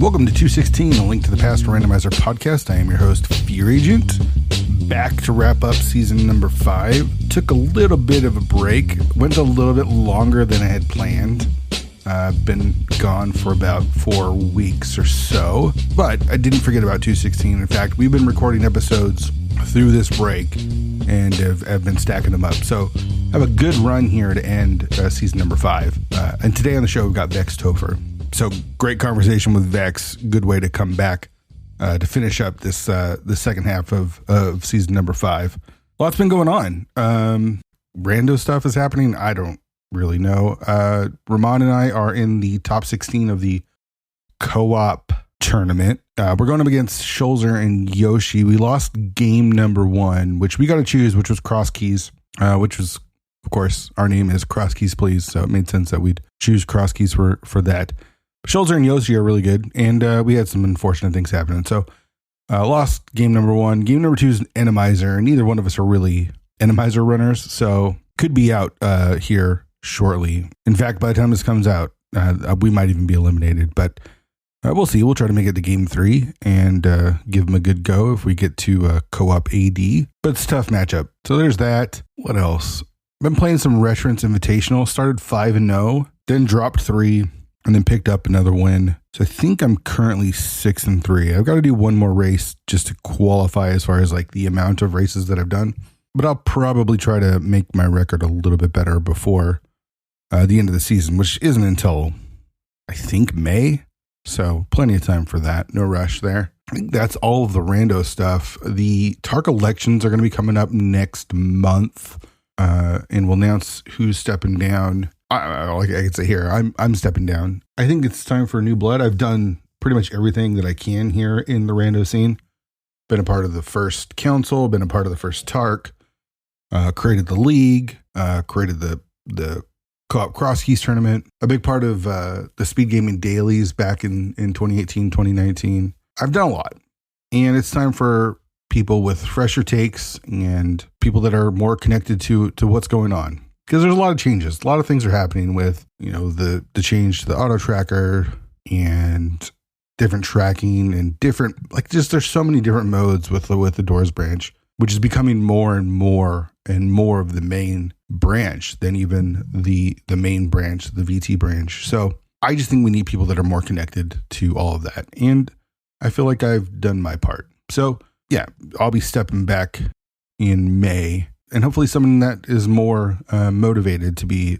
Welcome to 216, a link to the Past Randomizer podcast. I am your host, Fear Agent, back to wrap up season number 5. Took a little bit of a break, went a little bit longer than I had planned. I've been gone for about 4 weeks or so, but I didn't forget about 216. In fact, we've been recording episodes through this break and have been stacking them up. So I have a good run here to end season number 5. And today on the show, we've got VeXtopher. So great conversation with Vex. Good way to come back to finish up this the second half of season number 5. Lots been going on. Rando stuff is happening. I don't really know. Ramon and I are in the top 16 of the co-op tournament. We're going up against Schulzer and Yoshi. We lost game number 1, which we got to choose, which was Cross Keys, which was, of course, our name is Cross Keys Please. So it made sense that we'd choose Cross Keys for that. Schulzer and Yoshi are really good, and we had some unfortunate things happening. So lost game number 1. Game number 2 is an Randomizer, and neither one of us are really Randomizer runners, so could be out here shortly. In fact, by the time this comes out, we might even be eliminated, but we'll see. We'll try to make it to game 3 and give them a good go if we get to co-op AD, but it's a tough matchup. So there's that. What else? I've been playing some Reference Invitational, started 5-0, then dropped 3, and then picked up another win. So I think I'm currently 6-3. I've got to do one more race just to qualify as far as like the amount of races that I've done. But I'll probably try to make my record a little bit better before the end of the season, which isn't until, I think, May. So plenty of time for that. No rush there. I think that's all of the rando stuff. The TARC elections are going to be coming up next month. And we'll announce who's stepping down. Like I could say here, I'm stepping down. I think it's time for new blood. I've done pretty much everything that I can here in the rando scene. Been a part of the first council, been a part of the first TARC, created the league, created the co-op cross keys tournament, a big part of the speed gaming dailies back in 2018, 2019. I've done a lot, and it's time for people with fresher takes and people that are more connected to what's going on. Because there's a lot of changes. A lot of things are happening with, the change to the auto tracker and different tracking and different, there's so many different modes with the Doors branch, which is becoming more and more of the main branch than even the main branch, the VT branch. So I just think we need people that are more connected to all of that. And I feel like I've done my part. So yeah, I'll be stepping back in May. And hopefully someone that is more motivated to be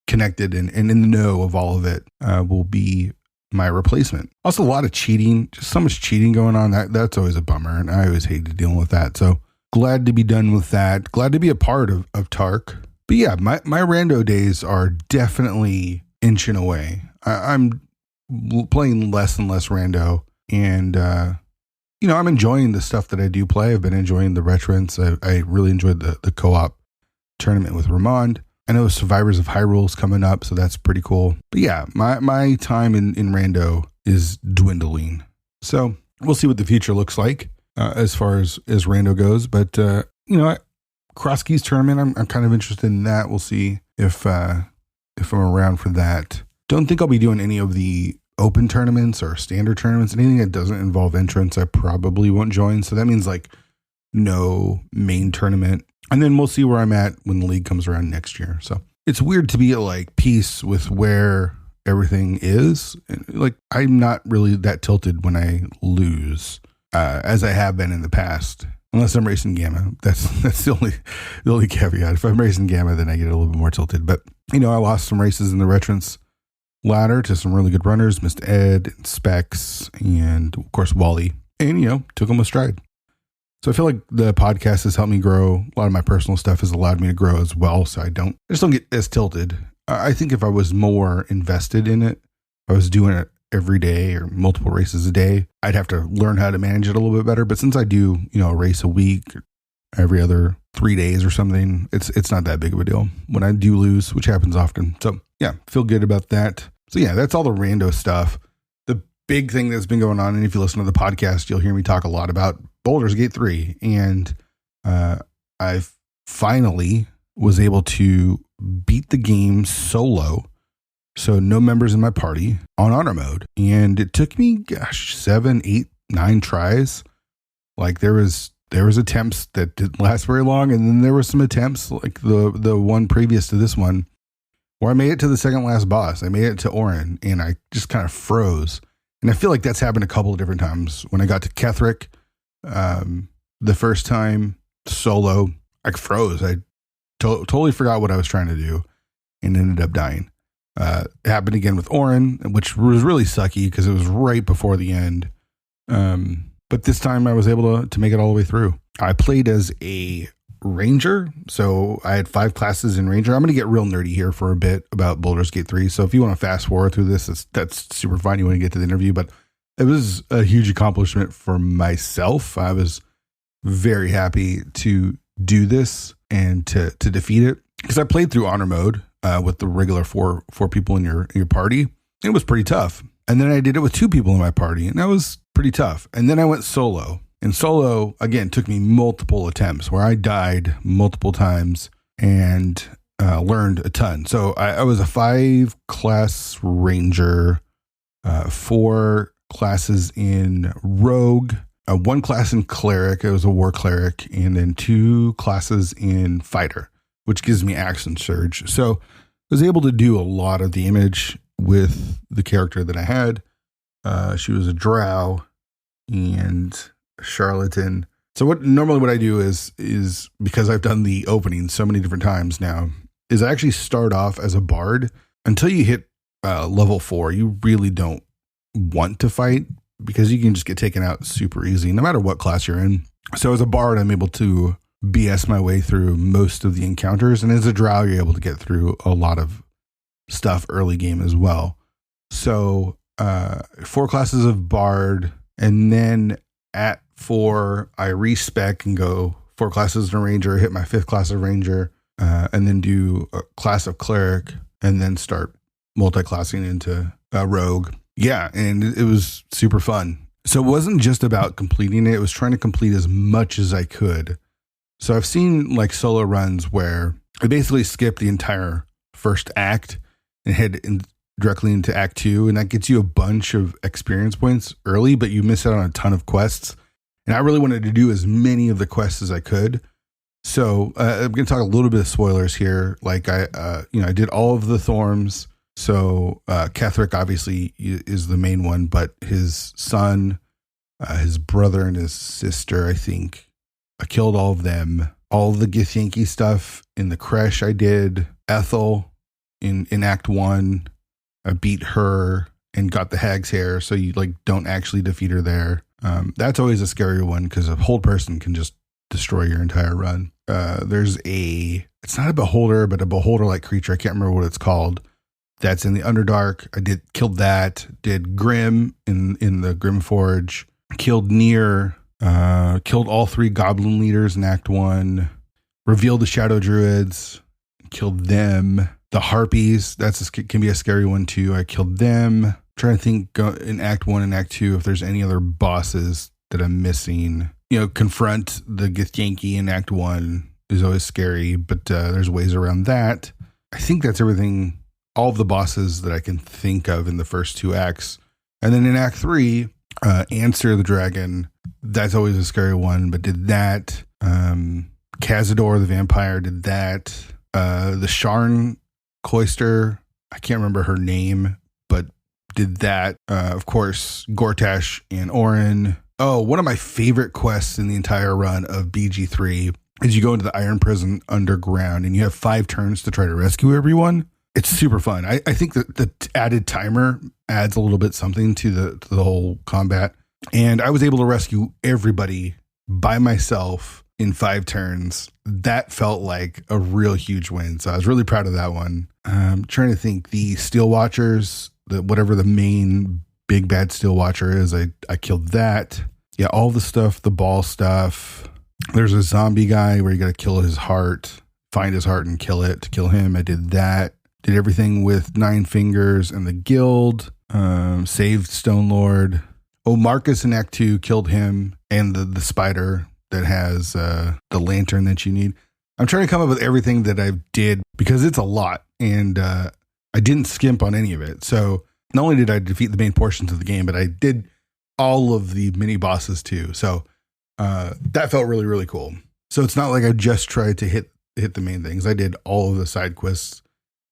connected and in the know of all of it will be my replacement. Also, a lot of cheating, just so much cheating going on. That's always a bummer, and I always hated dealing with that. So glad to be done with that. Glad to be a part of TARC. But yeah, my rando days are definitely inching away. I'm playing less and less rando, and I'm enjoying the stuff that I do play. I've been enjoying the Retrants. I really enjoyed the co-op tournament with Ramon. I know Survivors of Hyrule's coming up, so that's pretty cool. But yeah, my time in rando is dwindling. So we'll see what the future looks like as far as rando goes. But, Cross Keys tournament, I'm kind of interested in that. We'll see if I'm around for that. Don't think I'll be doing any of the open tournaments or standard tournaments. Anything that doesn't involve entrance, I probably won't join. So that means no main tournament. And then we'll see where I'm at when the league comes around next year. So it's weird to be at peace with where everything is. I'm not really that tilted when I lose, as I have been in the past, unless I'm racing Gamma. That's the only caveat. If I'm racing Gamma, then I get a little bit more tilted. But I lost some races in the Retrants ladder to some really good runners, Mr. Ed, and Specs, and of course Wally, and took them with stride. So I feel like the podcast has helped me grow. A lot of my personal stuff has allowed me to grow as well. So I just don't get as tilted. I think if I was more invested in it, if I was doing it every day or multiple races a day, I'd have to learn how to manage it a little bit better. But since I do, a race a week, every other 3 days or something, it's not that big of a deal when I do lose, which happens often. So yeah, feel good about that. So yeah, that's all the rando stuff. The big thing that's been going on, and if you listen to the podcast, you'll hear me talk a lot about Baldur's Gate 3. And I finally was able to beat the game solo So no members in my party on honor mode. And it took me, 7, 8, 9 tries. Like there was attempts that didn't last very long. And then there were some attempts like the one previous to this one where I made it to the second last boss. I made it to Orin and I just kind of froze. And I feel like that's happened a couple of different times. When I got to Ketheric, the first time solo, I froze. I totally forgot what I was trying to do and ended up dying. It happened again with Orin, which was really sucky because it was right before the end. But this time I was able to make it all the way through. I played as a ranger, so I had 5 classes in ranger. I'm going to get real nerdy here for a bit about Baldur's Gate 3. So if you want to fast forward through this, that's super fine. You want to get to the interview, but it was a huge accomplishment for myself. I was very happy to do this and to defeat it because I played through honor mode with the regular four people in your party. It was pretty tough. And then I did it with 2 people in my party, and that was pretty tough. And then I went solo. And solo, again, took me multiple attempts where I died multiple times and learned a ton. So I was a 5-class ranger, 4 classes in rogue, 1 class in cleric. It was a war cleric, and then 2 classes in fighter, which gives me axe and surge. So I was able to do a lot of damage with the character that I had. She was a drow and a charlatan. So what I do is because I've done the opening so many different times now, is I actually start off as a bard. Until you hit level 4, you really don't want to fight because you can just get taken out super easy, no matter what class you're in. So as a bard, I'm able to BS my way through most of the encounters. And as a drow, you're able to get through a lot of stuff early game as well. So 4 classes of bard, and then at 4 I respec and go 4 classes of ranger, hit my 5th class of ranger, and then do a class of cleric, and then start multi-classing into rogue. Yeah, and it was super fun. So it wasn't just about completing it was trying to complete as much as I could. So I've seen like solo runs where I basically skip the entire first act and head directly into act 2, and that gets you a bunch of experience points early, but you miss out on a ton of quests. And I really wanted to do as many of the quests as I could. So I'm going to talk a little bit of spoilers here. Like I did all of the Thorms. So Ketheric obviously is the main one, but his son, his brother, and his sister, I think, I killed all of them. All of the Githyanki stuff in the Kresh I did. Ethel in Act 1, I beat her and got the Hag's Hair, so you like don't actually defeat her there. That's always a scary one because a hold person can just destroy your entire run. It's not a beholder, but a beholder-like creature. I can't remember what it's called. That's in the Underdark. I killed that. Did Grim in the Grim Forge. Killed Nier. Killed all 3 goblin leaders in Act 1. Revealed the Shadow Druids. Killed them. The Harpies, can be a scary one too. I killed them. Trying to think in Act 1 and Act 2 if there's any other bosses that I'm missing. Confront the Githyanki in Act 1 is always scary, but there's ways around that. I think that's everything, all of the bosses that I can think of in the first 2 acts. And then in Act 3, Answer the Dragon, that's always a scary one, but did that. Cazador the Vampire did that. The Sharn Cloister, I can't remember her name, but did that. Of course, Gortash and Orin. Oh, one of my favorite quests in the entire run of BG3 is you go into the Iron Prison underground and you have 5 turns to try to rescue everyone. It's super fun. I think that the added timer adds a little bit something to the whole combat. And I was able to rescue everybody by myself in 5 turns. That felt like a real huge win. So I was really proud of that one. I'm trying to think, the Steel Watchers, whatever the main big bad Steel Watcher is, I killed that. Yeah, all the stuff, the ball stuff. There's a zombie guy where you got to kill his heart, find his heart and kill it. To kill him, I did that. Did everything with 9 Fingers and the guild. Saved Stone Lord. Oh, Marcus in Act 2, killed him and the spider that has the lantern that you need. I'm trying to come up with everything that I did because it's a lot. And I didn't skimp on any of it. So not only did I defeat the main portions of the game, but I did all of the mini bosses too. So that felt really, really cool. So it's not like I just tried to hit the main things. I did all of the side quests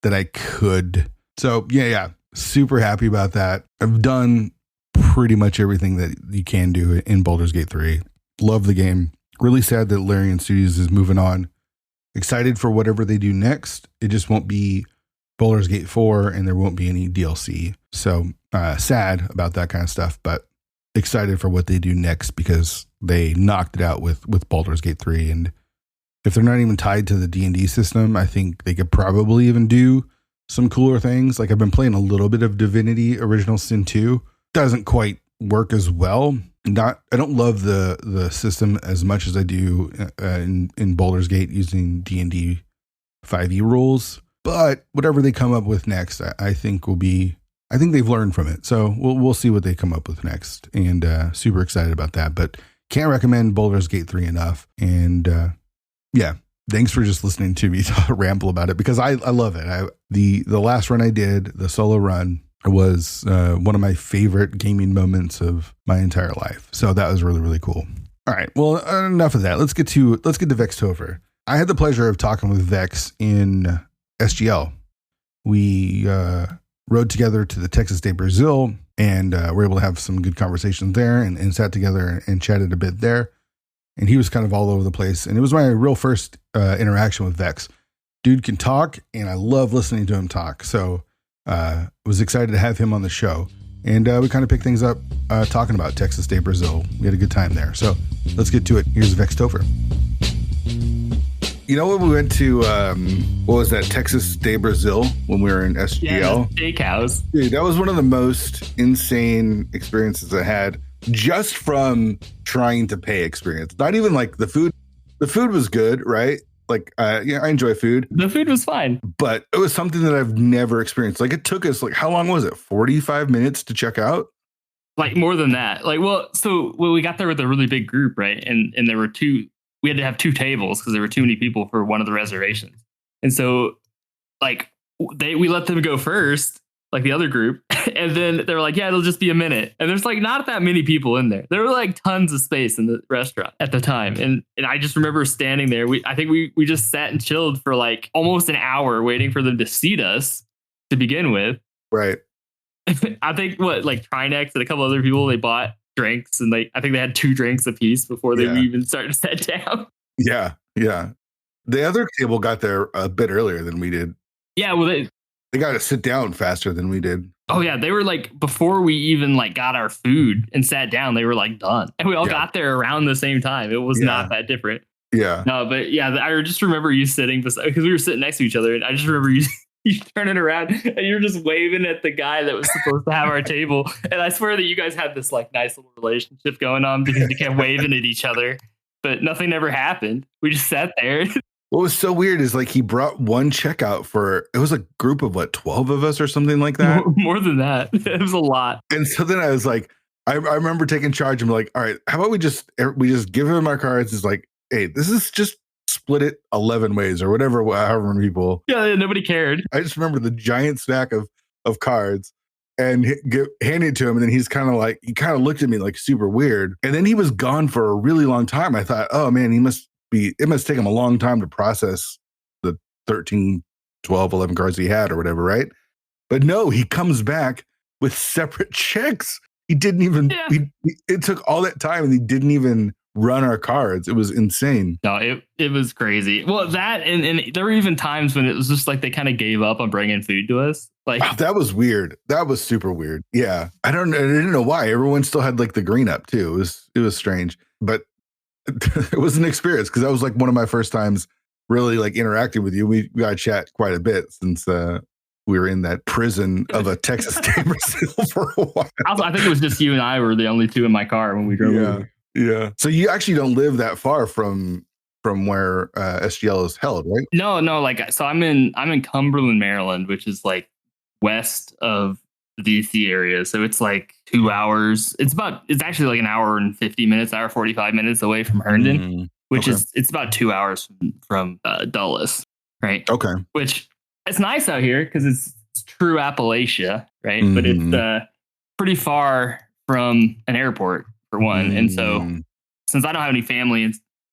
that I could. So yeah, super happy about that. I've done pretty much everything that you can do in Baldur's Gate 3. Love the game. Really sad that Larian Studios is moving on. Excited for whatever they do next. It just won't be Baldur's Gate 4 and there won't be any DLC. So sad about that kind of stuff, but excited for what they do next because they knocked it out with Baldur's Gate 3. And if they're not even tied to the D&D system, I think they could probably even do some cooler things. Like I've been playing a little bit of Divinity Original Sin 2. Doesn't quite work as well. I don't love the system as much as I do in Baldur's Gate using D&D 5e rules. But whatever they come up with next, I think they've learned from it. So we'll see what they come up with next. And super excited about that. But can't recommend Baldur's Gate 3 enough. And yeah, thanks for just listening to me ramble about it because I love it. The last run I did, the solo run, was one of my favorite gaming moments of my entire life. So that was really, really cool. All right. Well, enough of that. Let's get to VeXtopher. I had the pleasure of talking with Vex in SGL. We rode together to the Texas Day Brazil and were able to have some good conversations there and sat together and chatted a bit there. And he was kind of all over the place. And it was my real first interaction with Vex. Dude can talk and I love listening to him talk. So was excited to have him on the show. And we kind of picked things up talking about Texas Day Brazil. We had a good time there. So let's get to it. Here's VeXtopher. You know when we went to, what was that, Texas Day Brazil when we were in SGL? Yeah, steakhouse. Dude, that was one of the most insane experiences I had just from trying to pay experience. Not even like the food. The food was good, right? Like, I enjoy food. The food was fine. But it was something that I've never experienced. Like, it took us, like, how long was it? 45 minutes to check out? Like, more than that. Like, so we got there with a really big group, right? And there were we had to have 2 tables because there were too many people for one of the reservations. And so, like, we let them go first, like the other group. And then they were like, yeah, it'll just be a minute. And there's like not that many people in there. There were like tons of space in the restaurant at the time. And I just remember standing there. I think we just sat and chilled for like almost an hour waiting for them to seat us to begin with. Right. I think like Trinex and a couple other people, they bought drinks and I think they had 2 drinks apiece before they even started to sit down. Yeah. Yeah. The other table got there a bit earlier than we did. Yeah. Well, they got to sit down faster than we did. Oh yeah, they were like before we even like got our food and sat down, they were like done, and we all got there around the same time. It was not that different. Yeah. No, but yeah, I just remember you sitting beside because we were sitting next to each other, and I just remember you turning around and you're just waving at the guy that was supposed to have our table, and I swear that you guys had this like nice little relationship going on because you kept waving at each other, but nothing ever happened. We just sat there. What was so weird is like he brought one checkout it was a group of 12 of us or something like that. More than that. It was a lot. And so then I was like, I remember taking charge. I'm like, all right, how about we just give him our cards? It's like, hey, this is just split it 11 ways or whatever, however many people. Yeah, nobody cared. I just remember the giant stack of cards and hand it to him. And then he kind of looked at me like super weird. And then he was gone for a really long time. I thought, oh man, it must take him a long time to process the 13, 12, 11 cards he had or whatever, right? But no, he comes back with separate checks. He didn't even, it took all that time and he didn't even run our cards. It was insane. No, it was crazy. Well, that, and there were even times when it was just like they kind of gave up on bringing food to us. Like that was weird. That was super weird. Yeah. I didn't know why. Everyone still had like the green up too. It was strange, but it was an experience because that was like one of my first times really like interacting with you. We got to chat quite a bit since we were in that prison of a Texas Day Brazil for a while. I think it was just you and I were the only 2 in my car when we drove over. Yeah. So you actually don't live that far from where SGL is held, right? No. Like, so I'm in Cumberland, Maryland, which is like west of the DC area. So it's like 2 hours. It's actually like an hour and 50 minutes, hour 45 minutes away from Herndon, which is, it's about 2 hours from Dulles. Right. Okay. Which it's nice out here because true Appalachia, right? But it's pretty far from an airport for one. And so since I don't have any family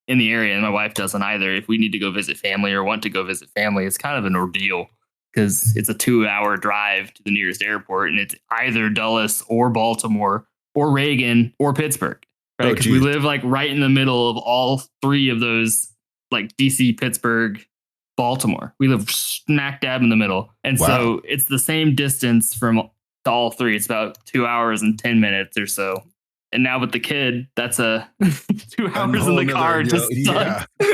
in the area and my wife doesn't either, if we need to go visit family or want to go visit family, it's kind of an ordeal because it's a 2-hour drive to the nearest airport and it's either Dulles or Baltimore or Reagan or Pittsburgh, right? Because we live like right in the middle of all three of those, like DC, Pittsburgh, Baltimore. We live smack dab in the middle. And so it's the same distance from all three. It's about 2 hours and 10 minutes or so. And now with the kid, that's 2 hours in the car.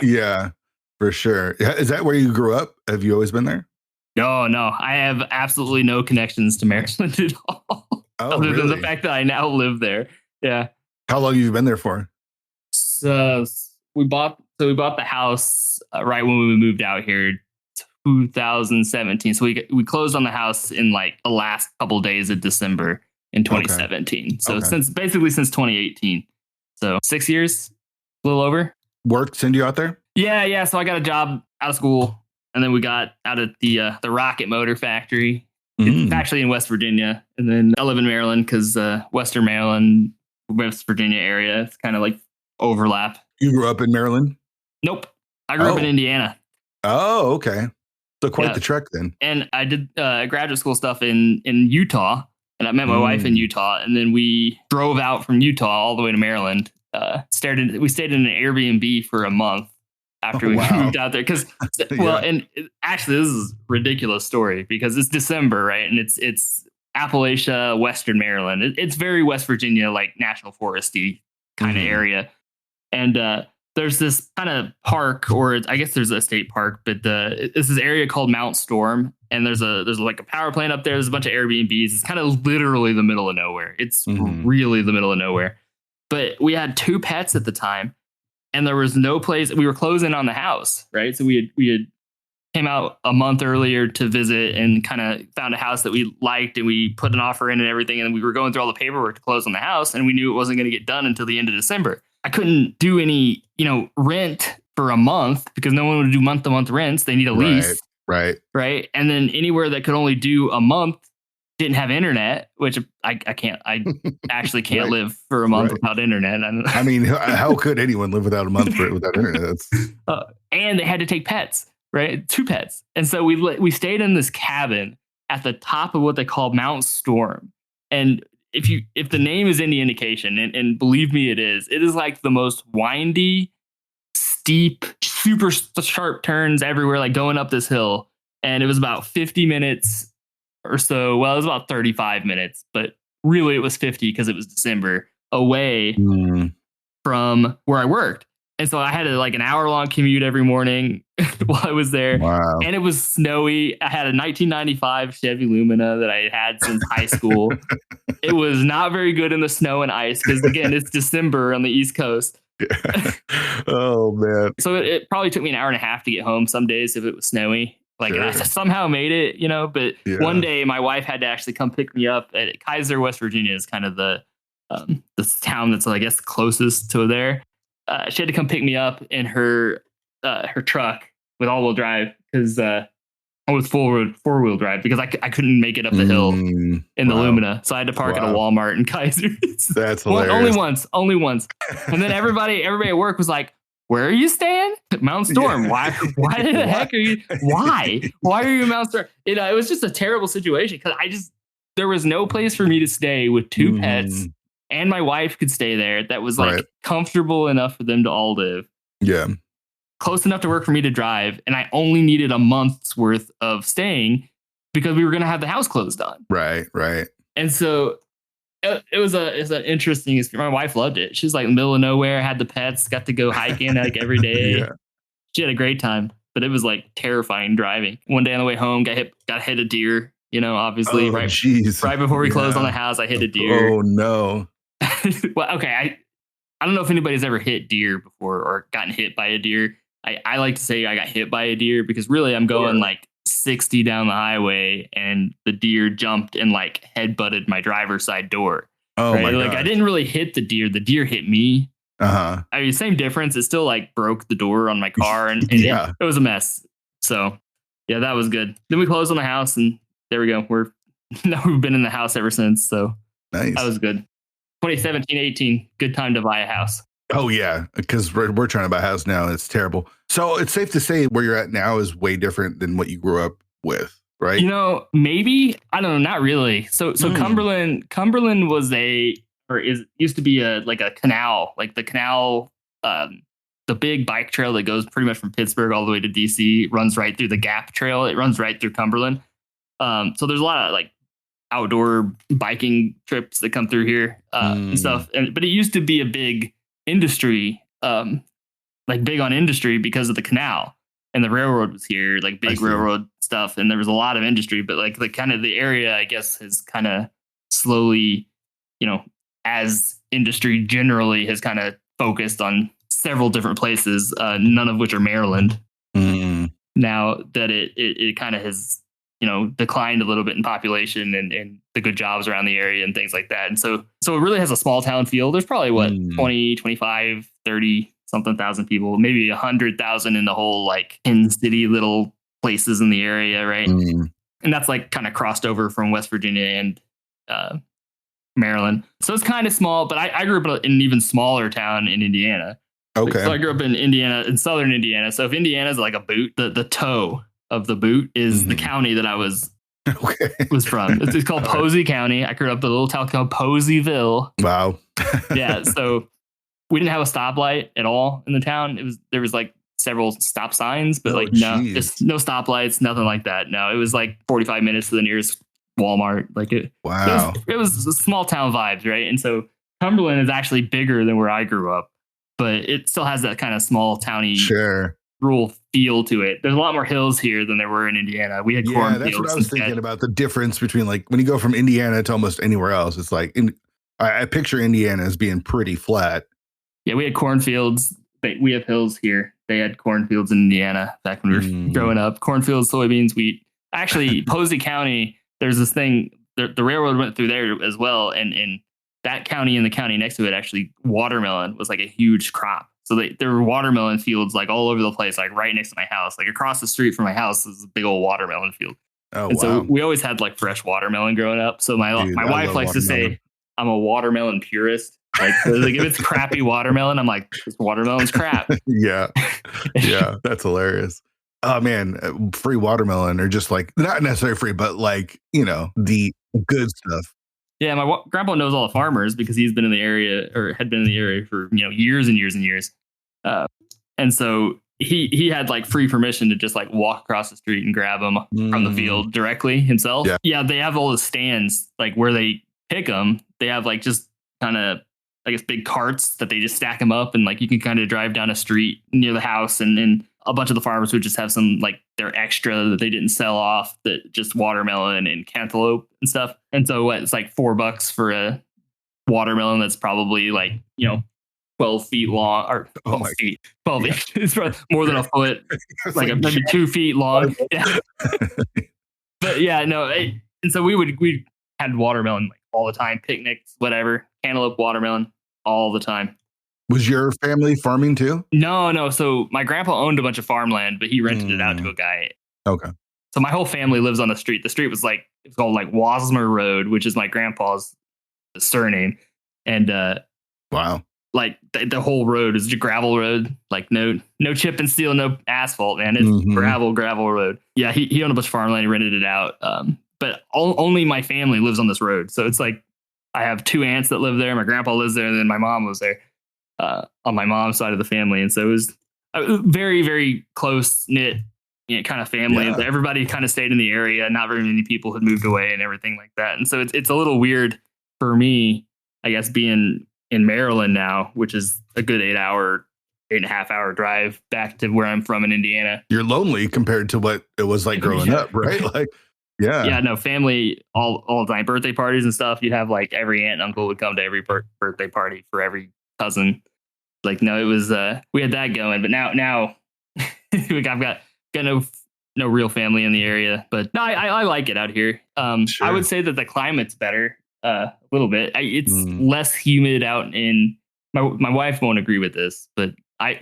Yeah, for sure. Is that where you grew up? Have you always been there? No. I have absolutely no connections to Maryland at all. Other than the fact that I now live there. Yeah. How long have you been there for? So we bought the house right when we moved out here, 2017. So we closed on the house in like the last couple days of December in 2017. Okay. So since 2018. So 6 years, a little over. Work send you out there? Yeah. So I got a job out of school, and then we got out at the Rocket Motor Factory. It's actually in West Virginia, and then I live in Maryland because Western Maryland, West Virginia area, it's kind of like overlap. You grew up in Maryland? Nope, I grew up in Indiana. Oh, okay. So quite the trek then. And I did graduate school stuff in Utah, and I met my wife in Utah, and then we drove out from Utah all the way to Maryland. We stayed in an Airbnb for a month after we moved out there. Because, and actually, this is a ridiculous story because it's December, right? And it's Appalachia, Western Maryland. It's very West Virginia, like National Foresty kind of area. And there's this kind of park, or I guess there's a state park, but this is area called Mount Storm. And there's like a power plant up there. There's a bunch of Airbnbs. It's kind of literally the middle of nowhere. It's really the middle of nowhere. But we had 2 pets at the time, and there was no place. We were closing on the house, right? So we had came out a month earlier to visit and kind of found a house that we liked, and we put an offer in and everything. And we were going through all the paperwork to close on the house, and we knew it wasn't going to get done until the end of December. I couldn't do any, rent for a month because no one would do month-to-month rents. They need a lease. Right. And then anywhere that could only do a month didn't have internet, which I actually can't live for a month without internet. I mean, how could anyone live without a month without internet? And they had to take pets, right? 2 pets. And so we stayed in this cabin at the top of what they call Mount Storm. And if the name is any indication, and believe me, it is like the most windy, steep, super sharp turns everywhere, like going up this hill. And it was about 50 minutes or so. Well, it was about 35 minutes, but really it was 50 because it was December away from where I worked. And so I had like an hour-long commute every morning while I was there. Wow. And it was snowy. I had a 1995 Chevy Lumina that I had since high school. It was not very good in the snow and ice because, again, it's December on the East Coast. Oh, man. So it probably took me an hour and a half to get home some days if it was snowy. And I somehow made it, but one day my wife had to actually come pick me up at Kaiser, West Virginia is kind of the town that's, I guess, closest to there. She had to come pick me up in her truck with all-wheel drive because I was four-wheel drive because I couldn't make it up the hill in the Lumina. So I had to park at a Walmart in Kaiser. That's hilarious. Only once. And then everybody at work was like, "Where are you staying? Mount Storm. Why the heck are you? Why are you in Mount Storm?" It was just a terrible situation because there was no place for me to stay with 2 pets, and my wife could stay there. That was comfortable enough for them to all live. Yeah. Close enough to work for me to drive. And I only needed a month's worth of staying because we were going to have the house closed on. Right. And so it's an interesting experience. My wife loved it. She was like in the middle of nowhere, had the pets, got to go hiking like every day. Yeah. She had a great time, but it was like terrifying driving. One day on the way home, got hit a deer, obviously right before we closed on the house, I hit a deer. Oh no. Well, okay. I don't know if anybody's ever hit deer before or gotten hit by a deer. I like to say I got hit by a deer because really I'm going like 60 down the highway and the deer jumped and like headbutted my driver's side door. Oh my God. I didn't really hit the deer. The deer hit me. I mean, same difference. It still like broke the door on my car and it was a mess. So yeah, that was good. Then we closed on the house and there we go. We've been in the house ever since. So Nice. that was good. 2017, 18, good time to buy a house. Oh, yeah, because we're trying to buy a house now. And it's terrible. So it's safe to say where you're at now is way different than what you grew up with, right? You know, maybe, I don't know, not really. So Cumberland was used to be a canal, like the canal, the big bike trail that goes pretty much from Pittsburgh all the way to DC runs right through the Gap Trail. It runs right through Cumberland. So there's a lot of like outdoor biking trips that come through here and stuff. But it used to be a big industry, like big on industry because of the canal, and the railroad was here, like big railroad stuff. And there was a lot of industry, but like the area, I guess, has kind of slowly, you know, as industry generally has kind of focused on several different places, none of which are Maryland. Now that it kind of has, you know, declined a little bit in population and the good jobs around the area and things like that. And so it really has a small town feel. There's probably 20, 25, 30 something thousand people, maybe 100,000 in the whole like in city little places in the area. Right. And that's like kind of crossed over from West Virginia and Maryland. So it's kind of small, but I grew up in an even smaller town in Indiana. Okay. So I grew up in Indiana, in southern Indiana. So if Indiana's like a boot, the toe of the boot is the county that I was from. It's called Posey County. I grew up in a little town called Poseyville. Wow. Yeah. So we didn't have a stoplight at all in the town. There was like several stop signs, but just no stoplights, nothing like that. No, it was like 45 minutes to the nearest Walmart. Like it was a small town vibes, right? And so Cumberland is actually bigger than where I grew up, but it still has that kind of small towny rural feel to it. There's a lot more hills here than there were in Indiana. We had cornfields. That's what I was thinking about, the difference between like when you go from Indiana to almost anywhere else. It's like I picture Indiana as being pretty flat. Yeah, we had cornfields. We have hills here. They had cornfields in Indiana back when we were growing up. Cornfields, soybeans, wheat. Actually, Posey County, there's this thing, the railroad went through there as well. And that county and the county next to it, actually, watermelon was like a huge crop. So there were watermelon fields like all over the place, like right next to my house. Like across the street from my house is a big old watermelon field. So we always had like fresh watermelon growing up. So my wife likes to say I'm a watermelon purist. Like if it's crappy watermelon, I'm like, this watermelon's crap. Yeah, that's hilarious. Oh man, free watermelon, or just like not necessarily free, but like, you know, the good stuff. Yeah, my grandpa knows all the farmers because he's been in the area, or had been in the area for, you know, years and years and years. And so he had like free permission to just like walk across the street and grab them from the field directly himself. Yeah, they have all the stands like where they pick them. They have like just kind of, I guess, big carts that they just stack them up, and like you can kind of drive down a street near the house, and a bunch of the farmers would just have some like their extra that they didn't sell off, that just watermelon and cantaloupe and stuff. And so it's like $4 for a watermelon that's probably like, you know, 12 feet long, or 12 feet. It's probably more than a foot, like maybe 2 feet long. Yeah. But yeah, no. And so we had watermelon like all the time, picnics, whatever, cantaloupe, watermelon, all the time. Was your family farming too? No. So my grandpa owned a bunch of farmland, but he rented it out to a guy. Okay. So my whole family lives on the street. The street was like, it's called like Wasmer Road, which is my grandpa's surname. And wow. Like the whole road is a gravel road, like no chip and steel, no asphalt, man. It's gravel road. Yeah, he owned a bunch of farmland, he rented it out. But only my family lives on this road. So it's like I have 2 aunts that live there. My grandpa lives there, and then my mom was there on my mom's side of the family. And so it was a very, very close knit, you know, kind of family. Yeah. Everybody kind of stayed in the area. Not very many people had moved away and everything like that. And so it's a little weird for me, I guess, being in Maryland now, which is a good 8.5 hour drive back to where I'm from in Indiana. You're lonely compared to what it was like growing up, right? Like, yeah, no, family all the time, birthday parties and stuff. You'd have like every aunt and uncle would come to every birthday party for every cousin. Like, no, it was we had that going, but now I've got no real family in the area. But no, I like it out here. Sure. I would say that the climate's better a little bit. It's less humid out in my wife won't agree with this, but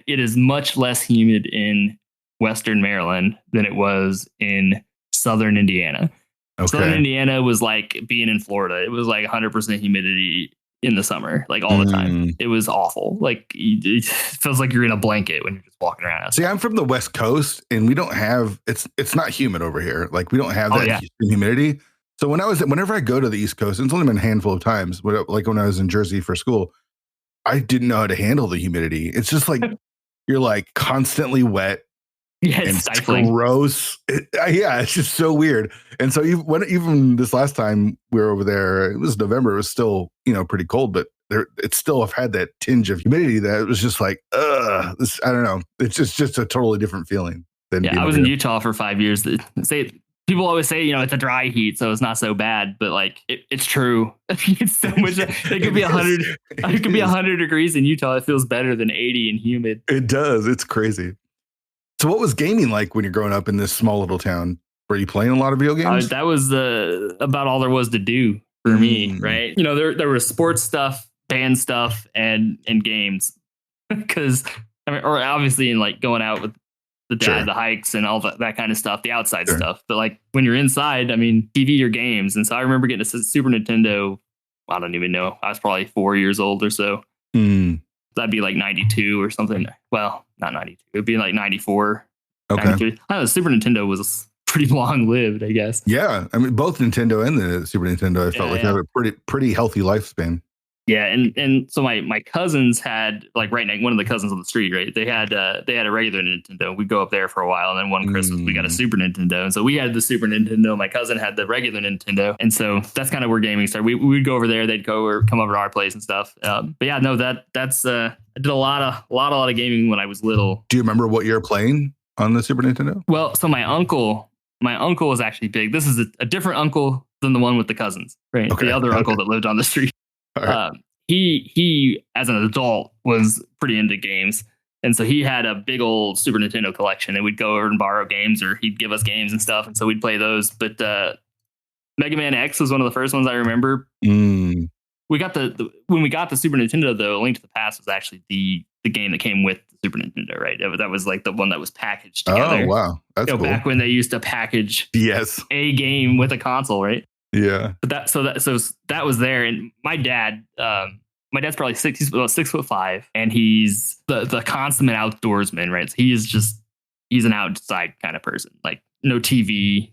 it is much less humid in Western Maryland than it was in Southern Indiana. Southern Okay. Indiana was like being in Florida. It was like 100% humidity in the summer, like all the time. It was awful. Like it feels like you're in a blanket when you're just walking around outside. See, I'm from the West Coast, and we don't have it's not humid over here. Like we don't have that humidity. So whenever I go to the East Coast, and it's only been a handful of times, like when I was in Jersey for school, I didn't know how to handle the humidity. It's just like you're like constantly wet. Yeah, it's stifling. Gross. It's just so weird. And so even this last time we were over there, it was November. It was still pretty cold, but it still had that tinge of humidity that it was just like, I don't know. It's just a totally different feeling than. Yeah, I was in Utah for 5 years. People always say, it's a dry heat, so it's not so bad. But like, it's true. It's so much. It could be 100. It could be 100 degrees in Utah. It feels better than 80 and humid. It does. It's crazy. So what was gaming like when you're growing up in this small little town? Were you playing a lot of video games? That was about all there was to do for me, right? There was sports stuff, band stuff, and games. Because or obviously in like going out with the dad, the hikes and all that kind of stuff, the outside stuff. But like when you're inside, TV or games. And so I remember getting a Super Nintendo. I don't even know. I was probably 4 years old or so. That'd be like 92 or something. Well, not 92. It'd be like 94. Okay. 93. I don't know, the Super Nintendo was pretty long lived, I guess. Yeah. Both Nintendo and the Super Nintendo, I felt like had a pretty healthy lifespan. Yeah. And so my cousins had like right now, one of the cousins on the street, right? They had a regular Nintendo. We'd go up there for a while. And then one Christmas we got a Super Nintendo. And so we had the Super Nintendo. My cousin had the regular Nintendo. And so that's kind of where gaming started. We would go over there. They'd go or come over to our place and stuff. But yeah, no, that's I did a lot of gaming when I was little. Do you remember what you're playing on the Super Nintendo? Well, so my uncle was actually big. This is a different uncle than the one with the cousins, right? Okay. The other uncle that lived on the street. Right. He as an adult was pretty into games, and so he had a big old Super Nintendo collection, and we'd go over and borrow games, or he'd give us games and stuff, and so we'd play those. But Mega Man X was one of the first ones I remember. We got when we got the Super Nintendo, though, Link to the Past was actually the game that came with the Super Nintendo, right? That was like the one that was packaged together. Oh wow, that's cool. Back when they used to package a game with a console, right? Yeah. But that was there. And my dad's probably he's about 6'5", and he's the consummate outdoorsman, right? So he's an outside kind of person, like no TV,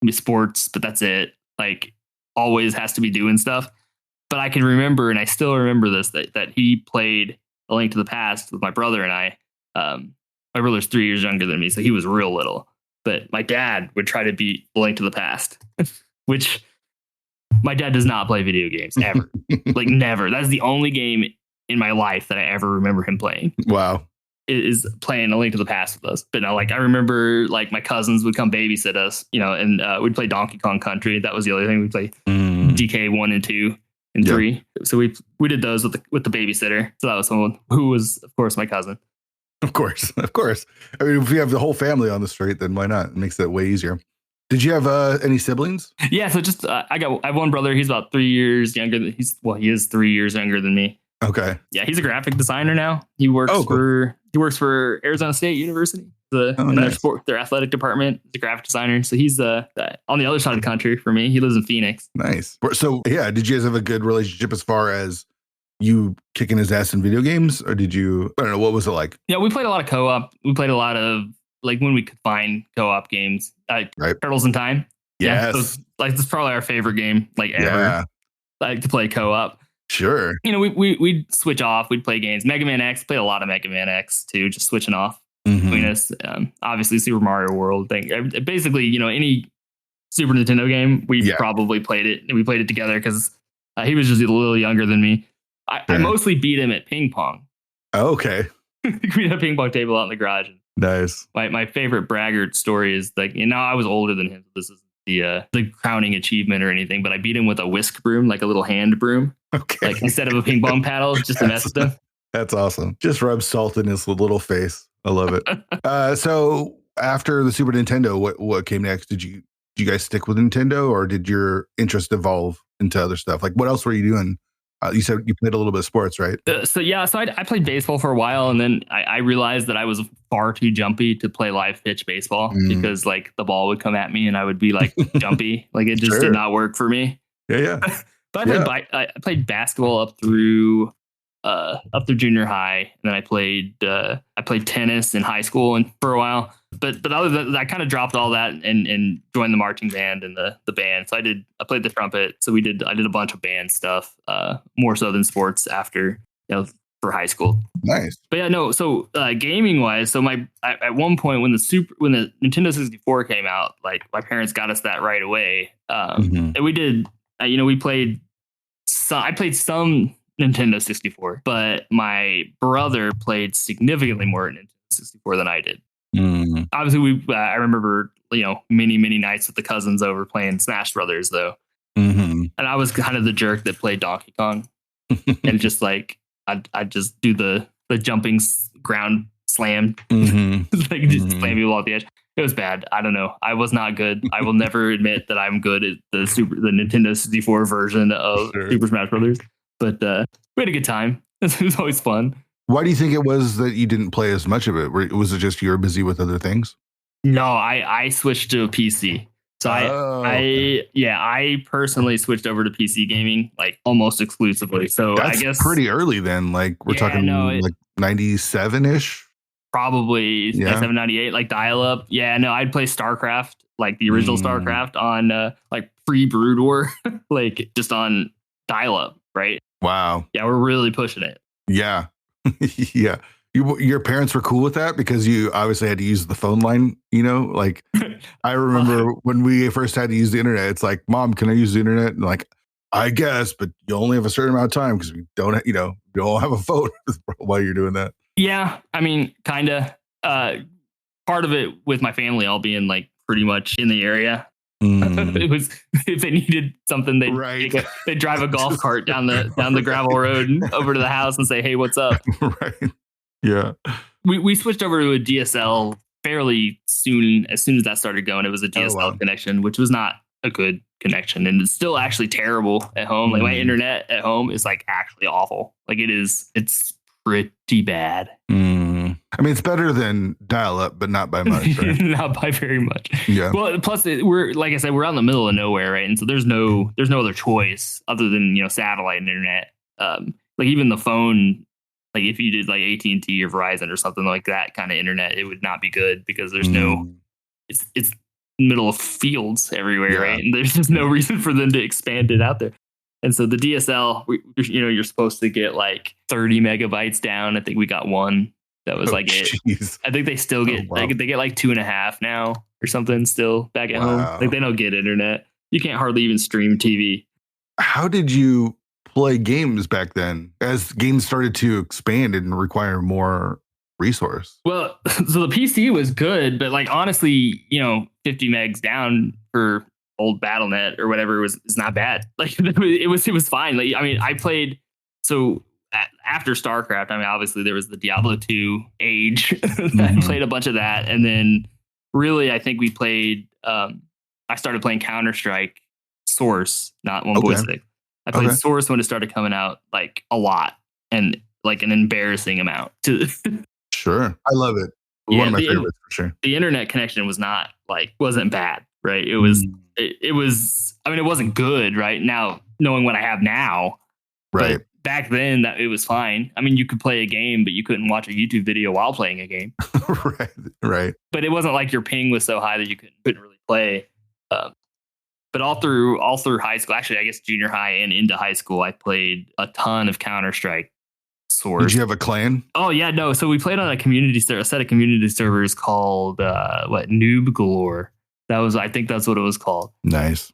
sports, but that's it. Like always has to be doing stuff. But I can remember, and I still remember this, that he played A Link to the Past with my brother and I. My brother's 3 years younger than me, so he was real little. But my dad would try to beat A Link to the Past, which my dad does not play video games ever. Like never. That's the only game in my life that I ever remember him playing. Wow. Is playing A Link to the Past with us. But no, like I remember like my cousins would come babysit us, and we'd play Donkey Kong Country. That was the other thing. We'd play DK 1 and 2 and 3. So we did those with the babysitter. So that was someone who was, of course, my cousin. Of course. I mean, if you have the whole family on the street, then why not? It makes it way easier. Did you have any siblings? Yeah, so just I have one brother. He's about 3 years younger. He is 3 years younger than me. Okay. Yeah, he's a graphic designer now. He works for Arizona State University. Their athletic department. He's a graphic designer. So he's on the other side of the country for me. He lives in Phoenix. Nice. So yeah, did you guys have a good relationship as far as you kicking his ass in video games, or did you? I don't know. What was it like? Yeah, we played a lot of co-op. We played a lot of like when we could find co-op games. Turtles in Time. Yes. Yeah, so, that's probably our favorite game ever. Yeah. I like to play co-op. Sure. We'd switch off. We'd play games. Mega Man X, played a lot of Mega Man X too, just switching off between us. Obviously, Super Mario World thing. Basically, any Super Nintendo game, we probably played it. And we played it together because he was just a little younger than me. I mostly beat him at ping pong. Oh, okay. We had a ping pong table out in the garage. Nice. My favorite braggart story is like, I was older than him. This is the crowning achievement or anything, but I beat him with a whisk broom, like a little hand broom. Okay. Like instead of a ping pong paddle, just to mess with him. That's awesome. Just rub salt in his little face. I love it. So after the Super Nintendo, what came next? Did you guys stick with Nintendo, or did your interest evolve into other stuff? Like what else were you doing You said you played a little bit of sports, right? So I played baseball for a while, and then I realized that I was far too jumpy to play live pitch baseball because like the ball would come at me and I would be like jumpy. Like it just did not work for me. Yeah. But I played basketball up through junior high, and then I played tennis in high school and for a while. But other than that, I kind of dropped all that and joined the marching band and the band. So I played the trumpet. So I did a bunch of band stuff, more so than sports after, for high school. Nice. But yeah, no. So gaming wise, so at one point when the Nintendo 64 came out, like my parents got us that right away. And we did, we played. I played some Nintendo 64, but my brother played significantly more Nintendo 64 than I did. Obviously, I remember many nights with the cousins over playing Smash Brothers though, and I was kind of the jerk that played Donkey Kong, and just like I'd just do the jumping ground slam, like just slam people off the edge. It was bad. I don't know. I was not good. I will never admit that I'm good at the Nintendo 64 version of Super Smash Brothers. But we had a good time. It was always fun. Why do you think it was that you didn't play as much of it? Was it just you were busy with other things? No, I switched to a PC. So I personally switched over to PC gaming like almost exclusively. So that's I guess pretty early then. Like we're talking like 97-ish. Probably 798, like dial up. Yeah, no, I'd play StarCraft, like the original StarCraft on like pre-Brood War, like just on dial up, right? Wow. Yeah, we're really pushing it. Yeah. Yeah. Your parents were cool with that because you obviously had to use the phone line, like I remember when we first had to use the internet, it's like, Mom, can I use the internet? And like, I guess, but you only have a certain amount of time because we don't have a phone while you're doing that. Yeah, I mean, kind of. Part of it with my family all being like pretty much in the area. It was if they needed something, they'd drive a golf cart down the gravel road and over to the house and say, "Hey, what's up?" Right. Yeah. We switched over to a DSL fairly soon. As soon as that started going, it was a DSL connection, which was not a good connection, and it's still actually terrible at home. Like my internet at home is like actually awful. Like it's pretty bad. I mean, it's better than dial up, but not by much. Right? Not by very much. Yeah. Well, plus we're like I said, we're out in the middle of nowhere, right? And so there's no other choice other than satellite internet. Like even the phone, like if you did like AT&T or Verizon or something like that kind of internet, it would not be good because there's it's middle of fields everywhere, right? And there's just no reason for them to expand it out there. And so the DSL, you're supposed to get like 30 megabytes down. I think we got one. That was it. I think they still get they get like 2.5 now or something still back at home. Like they don't get internet. You can't hardly even stream TV. How did you play games back then as games started to expand and require more resource? Well, so the PC was good, but like honestly, 50 megs down for old BattleNet or whatever is not bad. Like it was fine. Like I mean, I played after StarCraft. I mean, obviously there was the Diablo 2 age. I played a bunch of that, and then really, I think we played. I started playing Counter-Strike Source, not 1.6. I played Source when it started coming out, like a lot, and like an embarrassing amount. Sure, I love it. One of my favorites for sure. The internet connection wasn't bad, right? It was. It was. I mean, it wasn't good, right? Now, knowing what I have now, right. But back then, that it was fine. I mean, you could play a game, but you couldn't watch a YouTube video while playing a game. Right. But it wasn't like your ping was so high that you couldn't really play. But all through high school, actually, I guess junior high and into high school, I played a ton of Counter-Strike Source. Did you have a clan? Oh yeah, no. So we played on a set of community servers called Noob Galore. I think that's what it was called. Nice.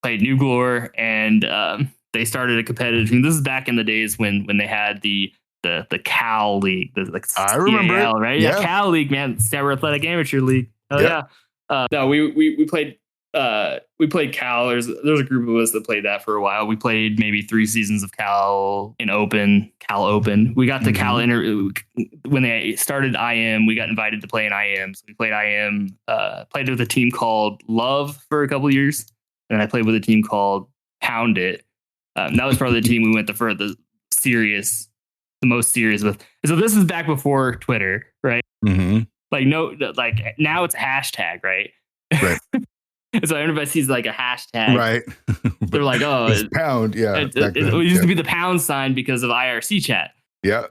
Played Noob Galore, and they started a competitive team. This is back in the days when they had the Cal League. I remember CAL, right? Yeah, Cal League, man. Stanford Athletic Amateur League. Oh yeah. No, we played Cal. There's a group of us that played that for a while. We played maybe 3 seasons of Cal Open. We got the Cal when they started IM. We got invited to play in IM. So we played IM. Played with a team called Love for a couple of years, and I played with a team called Pound It. That was probably the team we went the most serious with. So this is back before Twitter, right? Mm-hmm. Like now it's a hashtag, right? Right. So everybody sees like a hashtag, right? They're like, oh, it's pound, yeah. It used to be the pound sign because of IRC chat, yeah,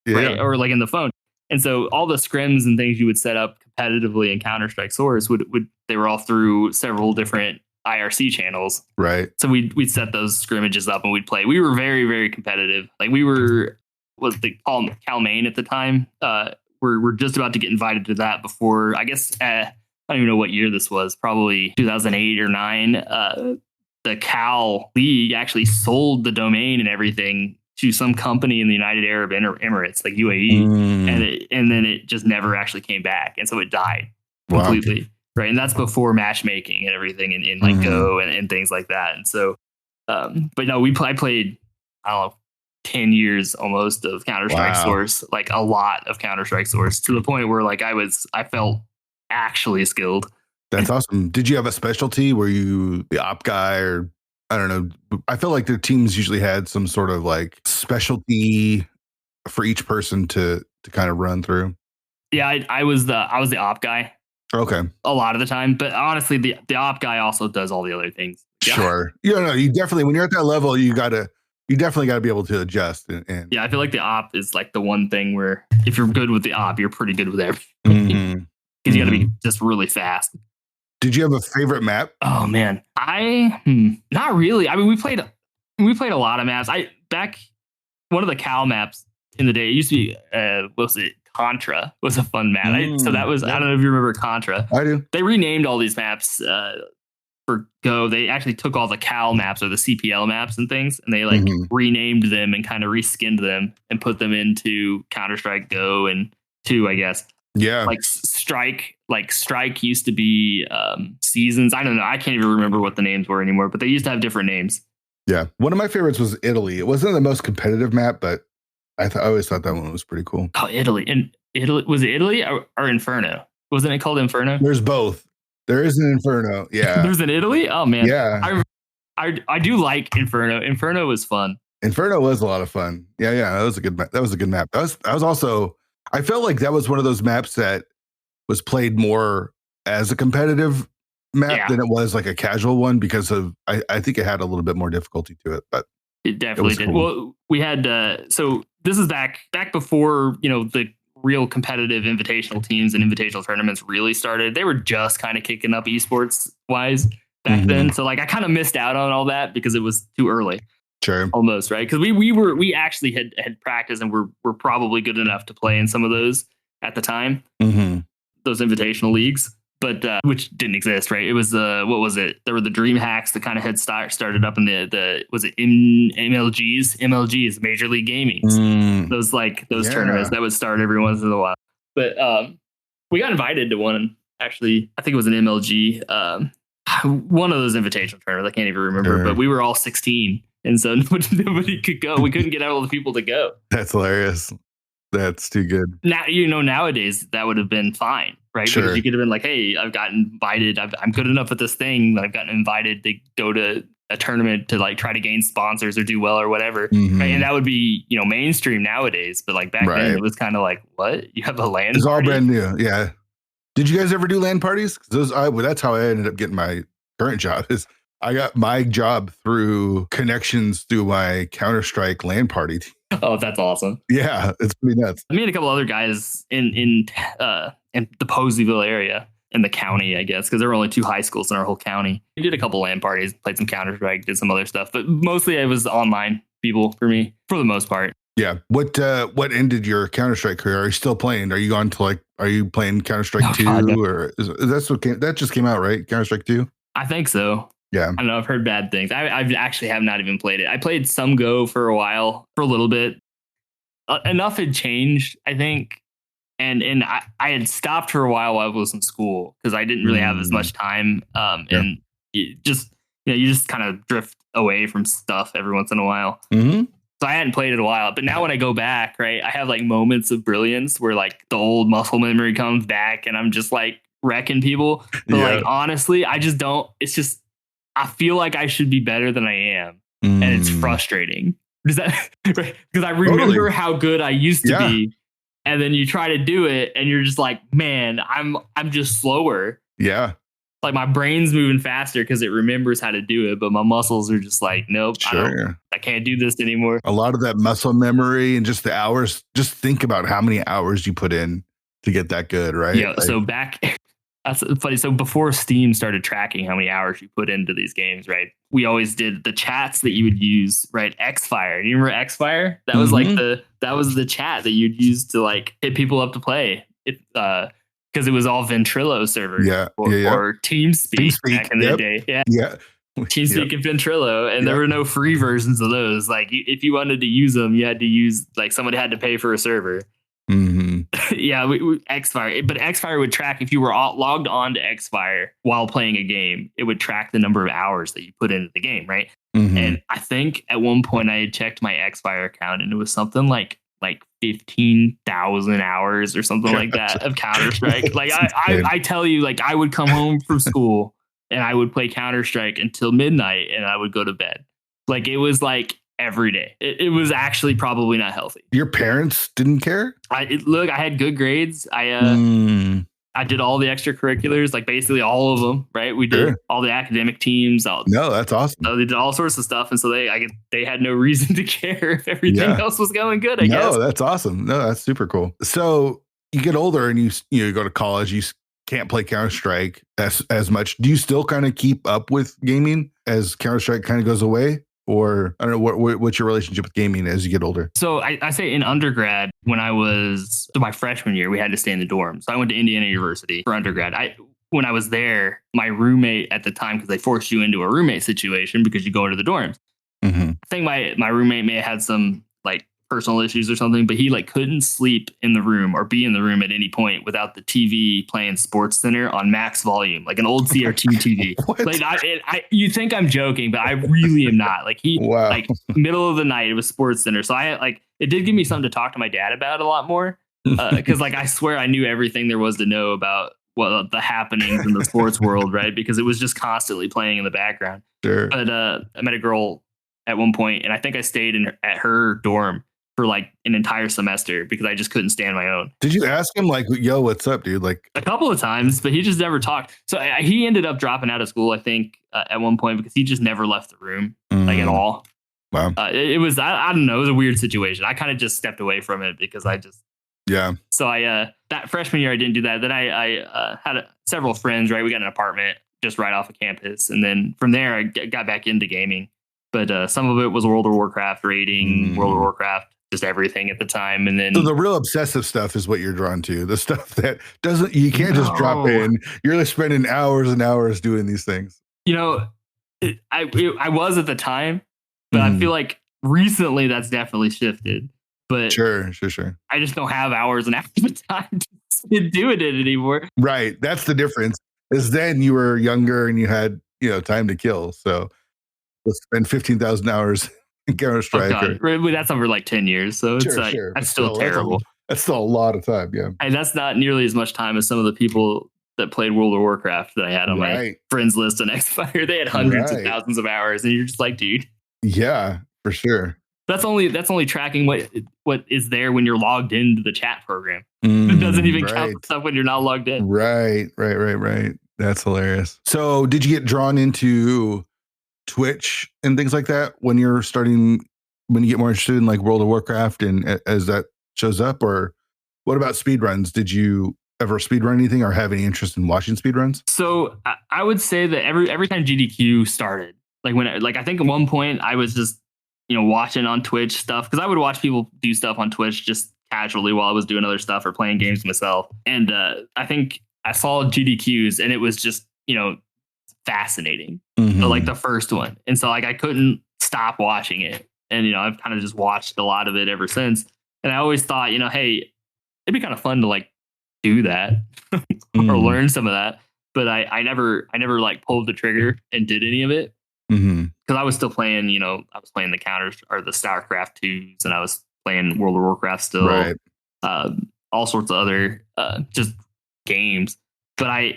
right? Or like in the phone. And so all the scrims and things you would set up competitively in Counter-Strike Source they were all through several different IRC channels, right? So we'd set those scrimmages up and we'd play. We were very, very competitive. Like we was the Cal Maine at the time. We're just about to get invited to that before, I guess, I don't even know what year this was, probably 2008 or 9. The Cal League actually sold the domain and everything to some company in the United Arab Emirates, like UAE, and then it just never actually came back, and so it died completely. Wow. Right, and that's before matchmaking and everything, in like Go and things like that. And so, but no, I played, I don't know, 10 years almost of Counter-Strike Source, like a lot of Counter-Strike Source, to the point where like I felt actually skilled. That's awesome. Did you have a specialty? Were you the op guy, or I don't know? I feel like their teams usually had some sort of like specialty for each person to kind of run through. Yeah, I was the op guy. Okay. A lot of the time, but honestly, the op guy also does all the other things. Yeah. Sure. You definitely, when you're at that level, you definitely got to be able to adjust. And yeah, I feel like the op is like the one thing where if you're good with the op, you're pretty good with everything. Because you got to be just really fast. Did you have a favorite map? Oh man, not really. I mean, we played a lot of maps. One of the Cal maps in the day, it used to be what was it? Contra was a fun map. So that was, I don't know if you remember Contra. I do. They renamed all these maps for Go. They actually took all the Cal maps or the CPL maps and things, and they like renamed them and kind of reskinned them and put them into Counter-Strike Go and 2, I guess. Yeah. Like Strike used to be Seasons. I don't know. I can't even remember what the names were anymore, but they used to have different names. Yeah. One of my favorites was Italy. It wasn't the most competitive map, but I always thought that one was pretty cool. Oh, Italy. And Italy, was it Italy or Inferno? Wasn't it called Inferno? There's both. There is an Inferno. Yeah. There's an Italy? Oh man. Yeah. I do like Inferno. Inferno was fun. Inferno was a lot of fun. Yeah. That was a good map. That was also, I felt like that was one of those maps that was played more as a competitive map than it was like a casual one, because of I think it had a little bit more difficulty to it, but it definitely did. Cool. Well, we had so this is back before the real competitive invitational teams and invitational tournaments really started. They were just kind of kicking up esports wise back then. So like I kind of missed out on all that because it was too early. Sure. Almost, right? Because we actually had practiced and we're probably good enough to play in some of those at the time. Those invitational leagues, but which didn't exist, right? It was what was it? There were the Dream Hacks that kind of had started up in the was it MLGs, Major League Gaming. Those tournaments that would start every once in a while. But we got invited to one. Actually, I think it was an MLG, one of those invitational tournaments. I can't even remember, but we were all 16. And so nobody could go. We couldn't get all the people to go. That's hilarious. That's too good. Now, nowadays that would have been fine, right? Sure. Because you could have been like, hey, I've gotten invited. I'm good enough at this thing that I've gotten invited to go to a tournament to like try to gain sponsors or do well or whatever. Right? And that would be, mainstream nowadays. But like back then it was kind of like, what? You have a LAN party? It's all brand new. Yeah. Did you guys ever do LAN parties? That's how I ended up getting my current job. Is I got my job through connections through my Counter-Strike LAN party team. Oh, that's awesome. Yeah, it's pretty nuts. Me and a couple other guys in the Poseyville area in the county, I guess, because there were only 2 high schools in our whole county. We did a couple LAN parties, played some Counter-Strike, did some other stuff, but mostly it was online people for me, for the most part. Yeah. What ended your Counter-Strike career? Are you still playing? Are you playing Counter-Strike 2? God, no. Or that just came out, right? Counter-Strike 2? I think so. Yeah. I don't know. I've heard bad things. I actually have not even played it. I played some Go for a little bit. Enough had changed, I think. And I had stopped for a while I was in school because I didn't really have as much time. And you just kind of drift away from stuff every once in a while. So I hadn't played it in a while. But now when I go back, right, I have like moments of brilliance where like the old muscle memory comes back and I'm just like wrecking people. But like, honestly, I just don't. It's just, I feel like I should be better than I am. and it's frustrating. Does that because I remember how good I used to be, and then you try to do it, and you're just like, man, I'm just slower. Yeah. Like my brain's moving faster because it remembers how to do it, but my muscles are just like, nope, I can't do this anymore. A lot of that muscle memory and just the hours. Just think about how many hours you put in to get that good, right? Yeah. So that's funny. So before Steam started tracking how many hours you put into these games, right? We always did the chats that you would use, right? Xfire. Do you remember Xfire? That was like that was the chat that you'd use to like hit people up to play. Because it was all Ventrilo servers or TeamSpeak back in the day. Yeah. TeamSpeak and Ventrilo, and there were no free versions of those. Like if you wanted to use them, you had to use like somebody had to pay for a server. Yeah, Xfire, but Xfire would track if you were logged on to Xfire while playing a game. It would track the number of hours that you put into the game, right? And I think at one point I had checked my Xfire account, and it was something like 15,000 hours or something like that of Counter-Strike. Like I tell you, like I would come home from school and I would play Counter-Strike until midnight, and I would go to bed. Like it was like every day. It was actually probably not healthy. Your parents didn't care? I had good grades. I did all the extracurriculars, like basically all of them, right? We did all the academic teams. No, that's awesome. They did all sorts of stuff. And so they had no reason to care if everything else was going good, I guess. No, that's awesome. No, that's super cool. So you get older and you go to college, you can't play Counter-Strike as much. Do you still kind of keep up with gaming as Counter-Strike kind of goes away? Or I don't know, what's your relationship with gaming as you get older? So I say in undergrad, when I was my freshman year, we had to stay in the dorm. So I went to Indiana University for undergrad. When I was there, my roommate at the time, because they forced you into a roommate situation because you go into the dorms. I think my roommate may have had some like personal issues or something, but he like couldn't sleep in the room or be in the room at any point without the TV playing Sports Center on max volume, like an old CRT TV. Like you think I'm joking, but I really am not. Like like middle of the night, it was Sports Center. So it did give me something to talk to my dad about a lot more. Cause like, I swear I knew everything there was to know about the happenings in the sports world. Right. Because it was just constantly playing in the background. Sure. But, I met a girl at one point, and I think I stayed at her dorm for like an entire semester because I just couldn't stand my own. Did you ask him like, yo, what's up, dude? Like a couple of times, but he just never talked. So he ended up dropping out of school, I think, at one point because he just never left the room like at all. Wow. It was, I don't know, it was a weird situation. I kind of just stepped away from it because I just, So that freshman year, I didn't do that. Then I had several friends, right? We got an apartment just right off of campus. And then from there, I got back into gaming. But some of it was World of Warcraft raiding, World of Warcraft, just everything at the time. And then so the real obsessive stuff is what you're drawn to. The stuff that you can't just drop in. You're spending hours and hours doing these things. You know, I was at the time, but I feel like recently that's definitely shifted. But sure. I just don't have hours and hours of time to do it anymore. Right. That's the difference. Is then you were younger and you had time to kill. So let's spend 15,000 hours. Counter-Strike. That's over like 10 years. So it's that's still terrible. That's still a lot of time. Yeah. And that's not nearly as much time as some of the people that played World of Warcraft that I had on my friends list on Xfire. They had hundreds of thousands of hours. And you're just like, dude. Yeah, for sure. That's only tracking what is there when you're logged into the chat program. It doesn't even count stuff when you're not logged in. Right. That's hilarious. So did you get drawn into Twitch and things like that when you get more interested in like World of Warcraft and as that shows up? Or what about speedruns? Did you ever speedrun anything or have any interest in watching speedruns? So I would say that every time GDQ started, I think at one point I was just watching on Twitch stuff, because I would watch people do stuff on Twitch just casually while I was doing other stuff or playing games myself. And I think I saw GDQs and it was just fascinating. So, like the first one. And so like I couldn't stop watching it. And I've kind of just watched a lot of it ever since. And I always thought, hey, it'd be kind of fun to like do that or learn some of that. But I never like pulled the trigger and did any of it. Because I was still playing, I was playing the the StarCraft 2s, and I was playing World of Warcraft still. Right. All sorts of other just games. But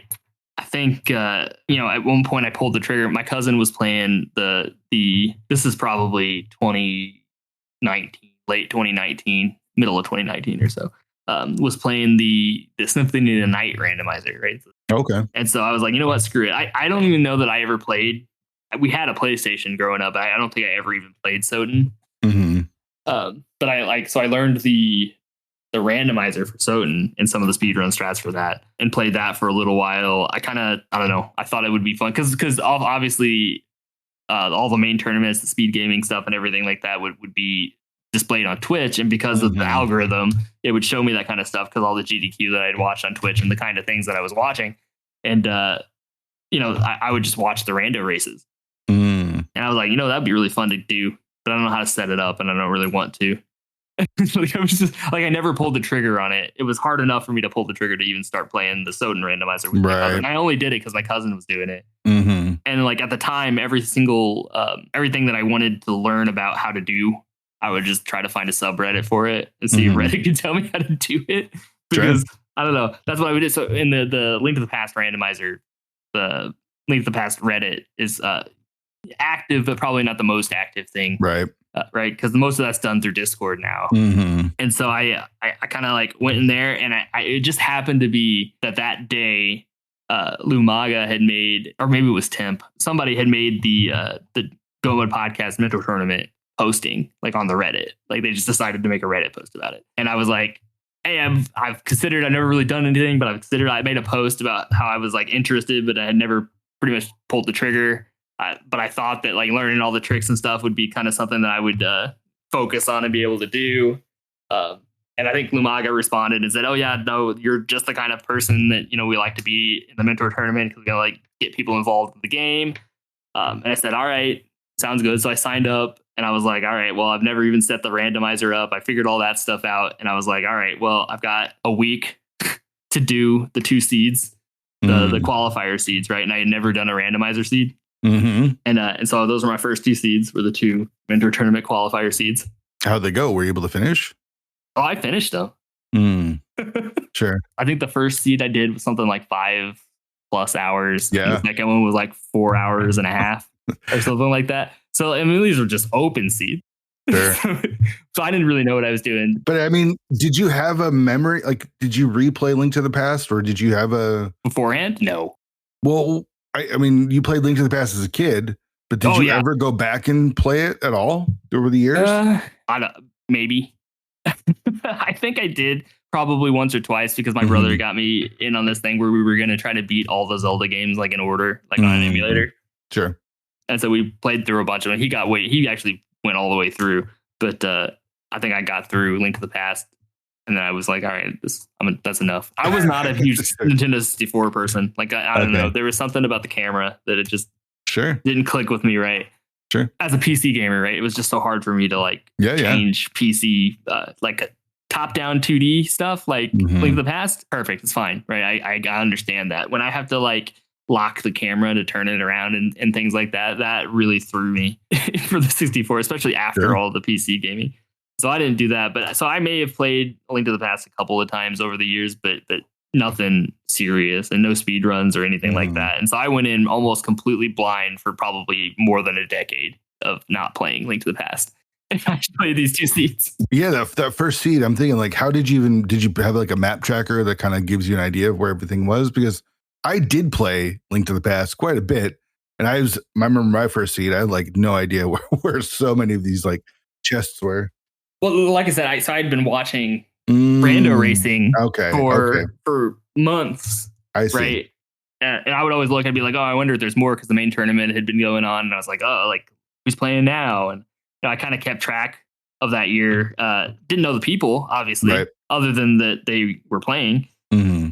I think at one point I pulled the trigger. My cousin was playing this is probably 2019, late 2019, middle of 2019 or so. Was playing the Symphony of the Night randomizer, right? Okay. And so I was like, you know what, screw it. I don't even know that I ever played. We had a PlayStation growing up. I don't think I ever even played Soten. Mm-hmm. But I learned the randomizer for Soten and some of the speedrun strats for that, and played that for a little while. I don't know. I thought it would be fun because obviously all the main tournaments, the speed gaming stuff and everything like that would be displayed on Twitch. And because of the algorithm, it would show me that kind of stuff because all the GDQ that I'd watched on Twitch and the kind of things that I was watching. And, I would just watch the rando races. And I was like, that'd be really fun to do, but I don't know how to set it up and I don't really want to. I was just like, I never pulled the trigger on it. It was hard enough for me to pull the trigger to even start playing the Soten randomizer with my cousin. And I only did it because my cousin was doing it. Mm-hmm. And like at the time, everything that I wanted to learn about how to do, I would just try to find a subreddit for it and see if Reddit could tell me how to do it. Because I don't know, that's what I would do. So in the Link to the Past randomizer, the Link to the Past Reddit is active, but probably not the most active thing. Right. Right. Because most of that's done through Discord now. And so I kind of like went in there, and it just happened to be that day Lumaga had made, or maybe it was Temp, somebody had made the Go Mode Podcast Mentor Tournament posting like on the Reddit. Like they just decided to make a Reddit post about it. And I was like, hey, I've considered, I've never really done anything, but I made a post about how I was like interested, but I had never pretty much pulled the trigger. But I thought that like learning all the tricks and stuff would be kind of something that I would focus on and be able to do. And I think Lumaga responded and said, oh yeah, no, you're just the kind of person that, we like to be in the mentor tournament because we gotta like get people involved in the game. And I said, all right, sounds good. So I signed up and I was like, all right, well, I've never even set the randomizer up. I figured all that stuff out. And I was like, all right, well, I've got a week to do the 2 seeds, the qualifier seeds, right? And I had never done a randomizer seed. And so those were my first 2 seeds, were the 2 mentor tournament qualifier seeds. How'd they go? Were you able to finish? Oh, I finished though. Sure. I think the first seed I did was something like 5+ hours. Yeah. And the second one was like 4 hours and a half or something like that. So I mean, these were just open seeds. Sure. So I didn't really know what I was doing. But I mean, did you have a memory? Like, did you replay Link to the Past, or did you have a beforehand? No. Well, I mean, you played Link to the Past as a kid, but did you ever go back and play it at all over the years? Maybe. I think I did probably once or twice because my brother got me in on this thing where we were going to try to beat all the Zelda games like in order, like on an emulator. Sure. And so we played through a bunch of them. He actually went all the way through, but I think I got through Link to the Past. And then I was like, all right, that's enough. I was not a huge Nintendo 64 person. Like, I don't know. There was something about the camera that it just didn't click with me, right? Sure. As a PC gamer, right? It was just so hard for me to like change PC, like a top-down 2D stuff, like Link to the Past. Perfect. It's fine, right? I understand that. When I have to like lock the camera to turn it around and things like that, that really threw me for the 64, especially after all the PC gaming. So I didn't do that, but so I may have played A Link to the Past a couple of times over the years, but nothing serious and no speed runs or anything like that. And so I went in almost completely blind for probably more than a decade of not playing Link to the Past. And I played these 2 seeds. Yeah, that first seed, I'm thinking like, how did you have like a map tracker that kind of gives you an idea of where everything was? Because I did play Link to the Past quite a bit, and I remember my first seed, I had like no idea where so many of these like chests were. Well, like I said, I'd been watching rando racing for months. I see. Right. And I would always look and be like, oh, I wonder if there's more because the main tournament had been going on. And I was like, oh, like who's playing now? And I kind of kept track of that year. Didn't know the people, obviously, other than that they were playing.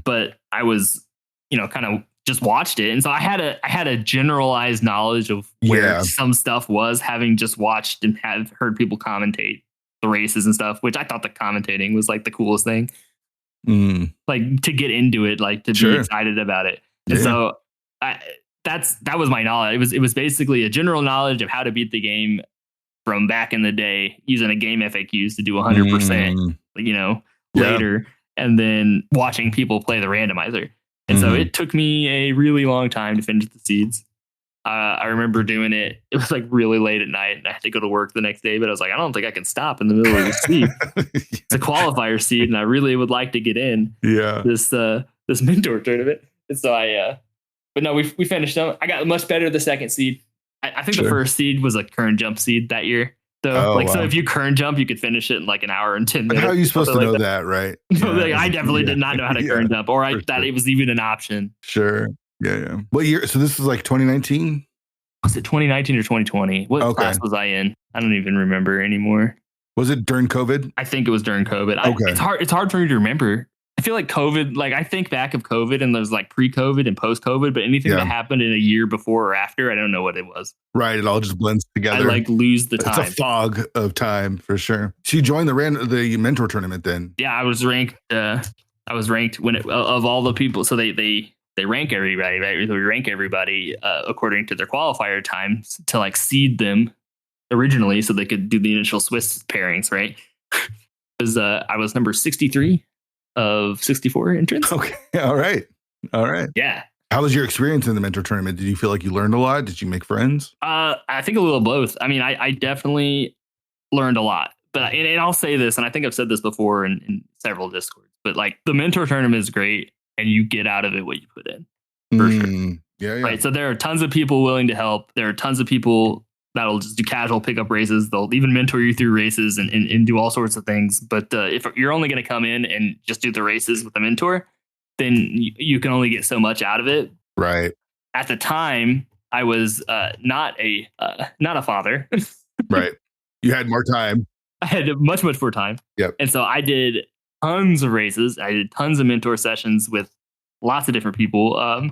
But I was, kind of just watched it. And so I had a generalized knowledge of where some stuff was, having just watched and have heard people commentate the races and stuff, which I thought the commentating was like the coolest thing. Like to get into it, like to be excited about it. And so that was my knowledge. It was basically a general knowledge of how to beat the game from back in the day using a game FAQs to do 100%, later, and then watching people play the randomizer. And so it took me a really long time to finish the seeds. I remember doing it. It was like really late at night and I had to go to work the next day, but I was like, I don't think I can stop in the middle of the seed. It's a qualifier seed and I really would like to get in this mentor tournament. And so but no, we finished them. I got much better the second seed. I think the first seed was a current jump seed that year. So so if you current jump, you could finish it in like an hour and 10 minutes. How are you supposed to know that, right? Like, I definitely did not know how to current jump or that it was even an option. Sure. Yeah. What year? So this is like 2019? Was it 2019 or 2020? What class was I in? I don't even remember anymore. Was it during COVID? I think it was during COVID. It's hard for me to remember. I feel like COVID, like I think back of COVID and there's like pre-COVID and post-COVID, but anything that happened in a year before or after, I don't know what it was. Right. It all just blends together. I like lose the time. It's a fog of time for sure. So you joined the mentor tournament then? Yeah, I was ranked when of all the people. So they rank everybody, right? So we rank everybody according to their qualifier times to like seed them originally so they could do the initial Swiss pairings, right? Because I was number 63 of 64 entrants. Okay. All right. Yeah. How was your experience in the mentor tournament? Did you feel like you learned a lot? Did you make friends? I think a little of both. I mean, I definitely learned a lot. But and I'll say this, and I think I've said this before in several Discords, but like the mentor tournament is great and you get out of it what you put in. For sure. Yeah. Right. So there are tons of people willing to help. There are tons of people that'll just do casual pickup races. They'll even mentor you through races and do all sorts of things. But if you're only going to come in and just do the races with a mentor, then you can only get so much out of it. Right. At the time, I was not a father. Right. You had more time. I had much more time. Yep. And so I did tons of races. I did tons of mentor sessions with lots of different people.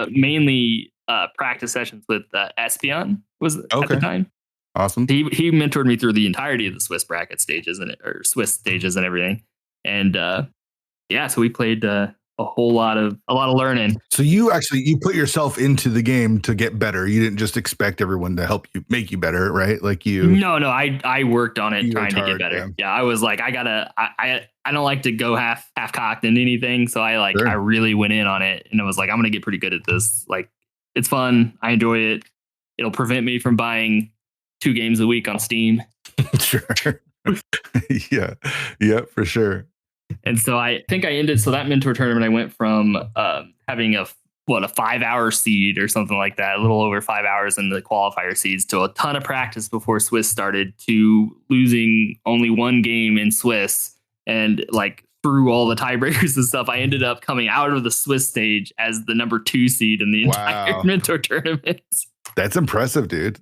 Mainly practice sessions with Espion was at the time. Awesome. He mentored me through the entirety of the Swiss bracket stages or Swiss stages and everything. And so we played a lot of learning. So you put yourself into the game to get better. You didn't just expect everyone to help you make you better, right? Like you. No, I worked on it trying to get better. Yeah, I was like, I don't like to go half cocked into anything. So I really went in on it and I was like, I'm going to get pretty good at this. Like, it's fun. I enjoy it. It'll prevent me from buying 2 games a week on Steam. Sure. Yeah, for sure. And so I think that mentor tournament, I went from having a 5-hour seed or something like that, a little over 5 hours in the qualifier seeds, to a ton of practice before Swiss started, to losing only 1 game in Swiss. And like through all the tiebreakers and stuff, I ended up coming out of the Swiss stage as the number 2 seed in the entire mentor tournament. That's impressive, dude.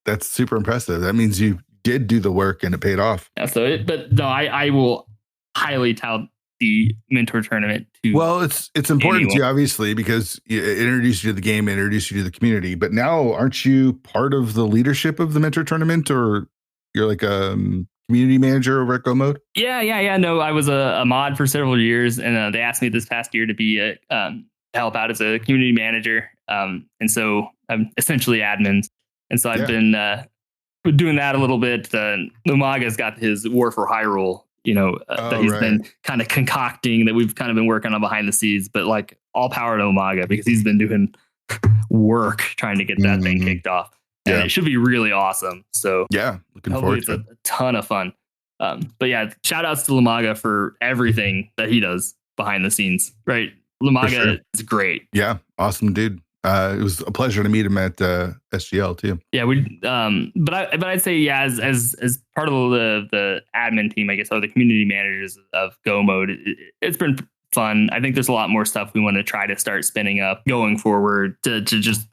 That's super impressive. That means you did do the work and it paid off. Yeah. But no, I will highly tout the mentor tournament to. Well, it's important to you, obviously, because it introduced you to the game, introduced you to the community. But now, aren't you part of the leadership of the mentor tournament, or you're like a community manager over at Go Mode? Yeah. No, I was a mod for several years, and they asked me this past year to be help out as a community manager. And so I'm essentially admins, and so I've been doing that a little bit. Lumaga's got his War for Hyrule. That he's been kind of concocting, that we've kind of been working on behind the scenes, but like all power to Umaga, because he's been doing work trying to get that thing kicked off. And it should be really awesome. So looking forward to it. It's a ton of fun. But yeah, shout outs to Umaga for everything that he does behind the scenes, right? Umaga is great. Yeah. Awesome, dude. It was a pleasure to meet him at SGL too. Yeah, but I'd say as part of the admin team, I guess, or the community managers of Go Mode, it's been fun. I think there's a lot more stuff we want to try to start spinning up going forward to just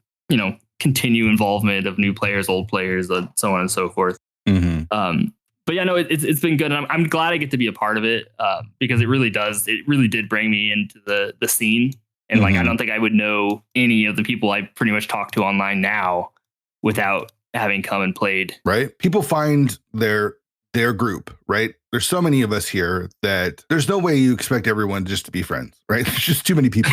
continue involvement of new players, old players, so on and so forth. But yeah, no, it's been good, and I'm glad I get to be a part of it because it really did bring me into the scene. And I don't think I would know any of the people I pretty much talk to online now without having come and played. Right. People find their group, right? There's so many of us here that there's no way you expect everyone just to be friends, right? There's just too many people.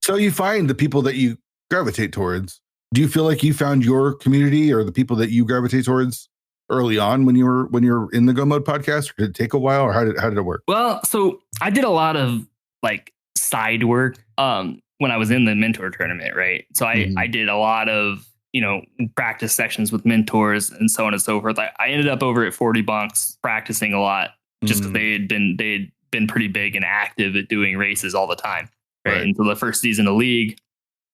So you find the people that you gravitate towards. Do you feel like you found your community or the people that you gravitate towards early on when you were in the Go Mode podcast, or did it take a while, or how did it work? Well, so I did a lot of side work. when I was in the mentor tournament, right? So I did a lot of, practice sections with mentors and so on and so forth. I ended up over at 40 bunks practicing a lot just because they'd been pretty big and active at doing races all the time. Right. Until the first season of league.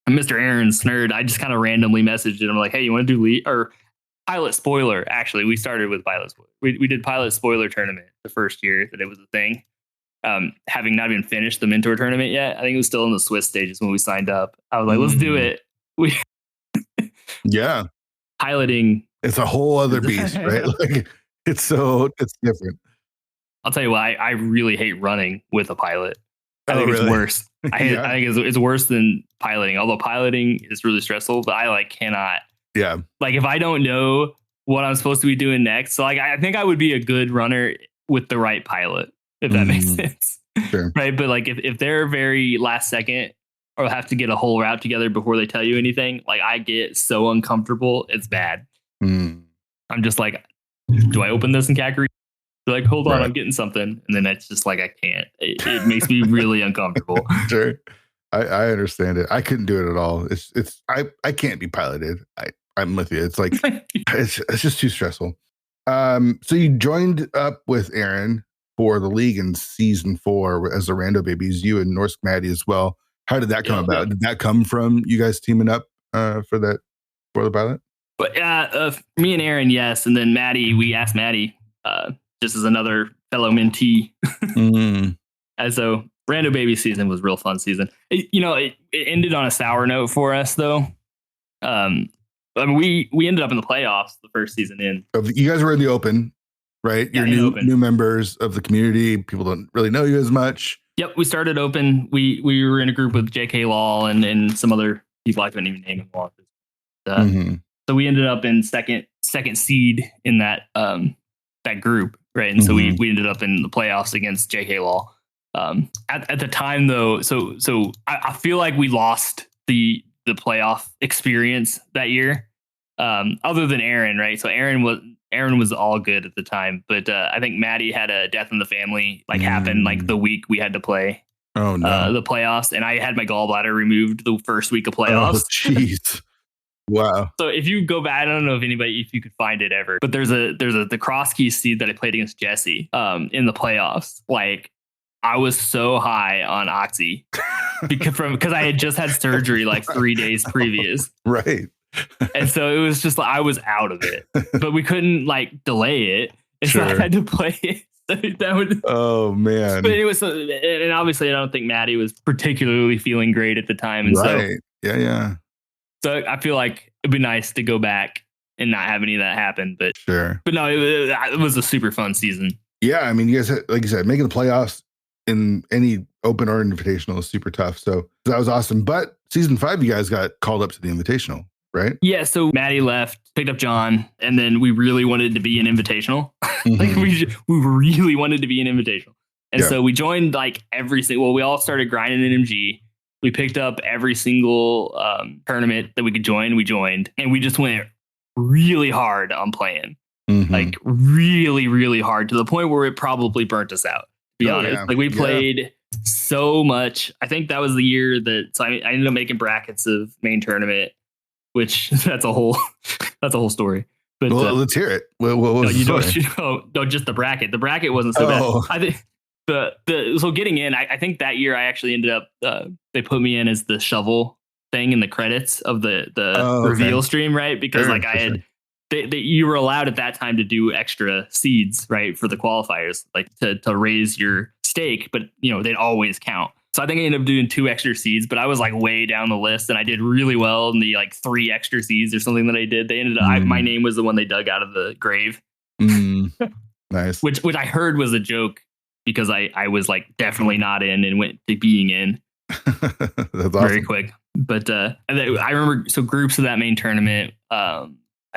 And Mr. Aaron Snurd, I just kind of randomly messaged him like, hey, you want to do league or pilot spoiler? Actually, we started with pilot spoiler. We did pilot spoiler tournament the first year that it was a thing. Having not even finished the mentor tournament yet. I think it was still in the Swiss stages when we signed up. I was like, let's do it. Yeah. Piloting. It's a whole other beast, right? Like it's different. I'll tell you what, I really hate running with a pilot. I think really? It's worse. I think it's worse than piloting, although piloting is really stressful, but I cannot. Yeah. Like if I don't know what I'm supposed to be doing next. So I think I would be a good runner with the right pilot, if that makes sense. Sure. Right. But if they're very last second or have to get a whole route together before they tell you anything, I get so uncomfortable. It's bad. I'm just like, do I open this in Kakari? They're like, hold on, I'm getting something. And then it's just I can't. It makes me really uncomfortable. Sure. I understand it. I couldn't do it at all. I can't be piloted. I'm with you. It's it's just too stressful. So you joined up with Aaron for the league in season 4 as the Rando Babies, you and Norsk Maddie as well. How did that come about? Did that come from you guys teaming up for the pilot? But me and Aaron, yes. And then Maddie, we asked Maddie, just as another fellow mentee. And so Rando Baby season was a real fun season. It ended on a sour note for us though. We ended up in the playoffs the first season in. You guys were in the open, right? Yeah, You're new members of the community. People don't really know you as much. Yep, we started open. We were in a group with JK Law and some other people I couldn't even name them. So we ended up in second seed in that group, right? And so we ended up in the playoffs against JK Law. At the time though, so I feel like we lost the playoff experience that year. Other than Aaron, right? So Aaron was all good at the time, but I think Maddie had a death in the family happen the week we had to play. Oh no, the playoffs, and I had my gallbladder removed the first week of playoffs. Oh jeez. Wow. So if you go back, I don't know if you could find it ever, but there's the cross keys seed that I played against Jesse in the playoffs. I was so high on Oxy because I had just had surgery 3 days previous. Right. And so it was just I was out of it, but we couldn't delay it. And so I had to play it. That would. Oh man. But anyway, and obviously I don't think Maddie was particularly feeling great at the time. And yeah. So I feel like it'd be nice to go back and not have any of that happen. But But no, it was a super fun season. Yeah, I mean, you guys, like you said, making the playoffs in any open or invitational is super tough. So that was awesome. But season 5, you guys got called up to the invitational, right? Yeah. So Maddie left, picked up John, and then we really wanted to be an invitational. We really wanted to be an invitational. And so we joined every single. Well, we all started grinding in MG. We picked up every single tournament that we could join. We joined, and we just went really hard on playing, really, really hard to the point where it probably burnt us out. To be honest, we played so much. I think that was the year that I ended up making brackets of main tournament, which that's a whole story. But let's hear it. What was just the bracket. The bracket wasn't so bad. I think. So getting in, I think that year I actually ended up, they put me in as the shovel thing in the credits of the reveal stream, right? Because you were allowed at that time to do extra seeds, right? For the qualifiers, to raise your stake, but they'd always count. So I think I ended up doing 2 extra seeds, but I was way down the list and I did really well in the 3 extra seeds or something that I did. They ended up, my name was the one they dug out of the grave. Nice. Which I heard was a joke. Because I was definitely not in and went to being in That's awesome. Very quick. But I remember groups of that main tournament. I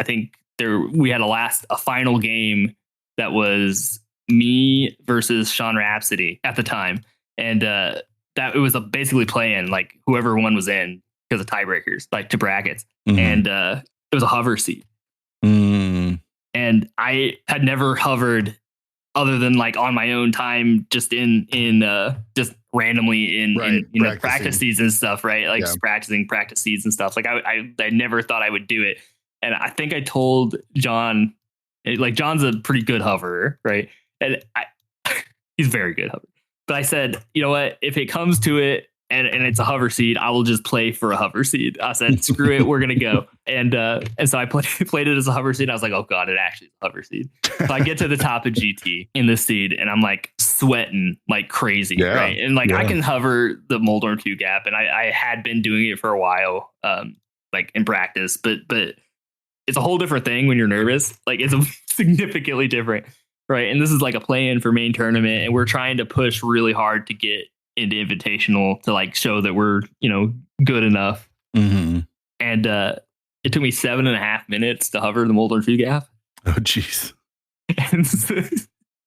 think we had a final game that was me versus Sean Rhapsody at the time, and that it was basically playing whoever one was in because of tiebreakers, to brackets, and it was a hover seat. And I had never hovered other than like on my own time, just just randomly in practice seeds and stuff, right? Like just practicing practice seeds and stuff. Like I never thought I would do it. And I think I told John, like John's a pretty good hoverer, right? And he's very good hover. But I said, you know what? If it comes to it and it's a hover seed, I will just play for a hover seed. I said, screw it, we're gonna go. And so I played it as a hover seed. I was like, oh god, it actually is a hover seed. So I get to the top of GT in this seed, and I'm like sweating like crazy, right? And like I can hover the Moldorm 2 gap, and I had been doing it for a while, like in practice, but it's a whole different thing when you're nervous. Like it's significantly different, right? And this is like a play-in for main tournament, and we're trying to push really hard to get into invitational to like show that we're, good enough. Mm-hmm. And it took me 7.5 minutes to hover the Moldorm 2 gap. Oh jeez. And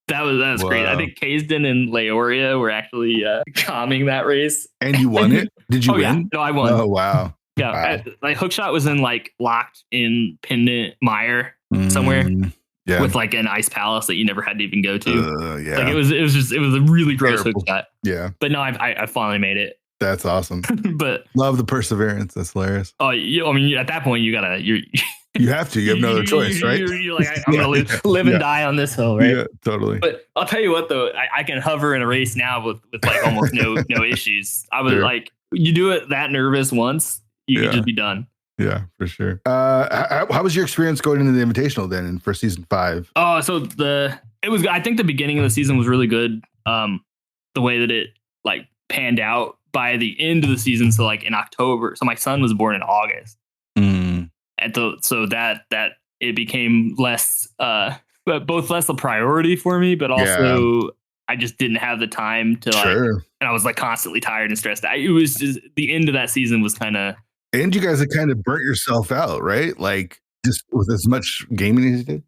that was great. I think Kaysden and Leoria were actually calming that race. And you won it? Did you win? Yeah. No, I won. Oh wow. Yeah. Wow. My hookshot was in like locked in pendant mire somewhere. Yeah. With like an ice palace that you never had to even go to. Yeah. Like it was a really gross hook shot. Yeah. But no, I finally made it. That's awesome. But love the perseverance. That's hilarious. Oh, I mean, at that point you have to. You have no other choice, right? You're like, I'm gonna live and die on this hill, right? Yeah, totally. But I'll tell you what, though, I can hover in a race now with like almost no issues. I was like, you do it that nervous once, you can just be done. Yeah, for sure. How was your experience going into the Invitational then, and for season 5? Oh, so I think the beginning of the season was really good. The way that it like panned out by the end of the season, so like in October. So my son was born in August, and so that it became less, but both less a priority for me, but also I just didn't have the time to like, and I was like constantly tired and stressed. It was just the end of that season was kind of. And you guys had kind of burnt yourself out, right? Like just with as much gaming as you did.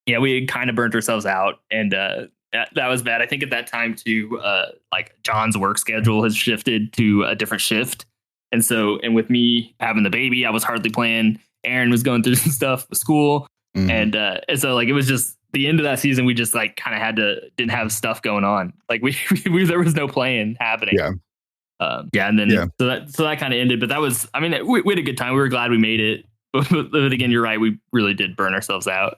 Yeah, we kind of burnt ourselves out, and that was bad. I think at that time too, like John's work schedule has shifted to a different shift, and with me having the baby, I was hardly playing. Aaron was going through some stuff with school, and so like it was just the end of that season. We just like kind of didn't have stuff going on. Like we there was no playing happening. Yeah. And then so that kind of ended, but that was, I mean, we had a good time. We were glad we made it, but again, you're right. We really did burn ourselves out.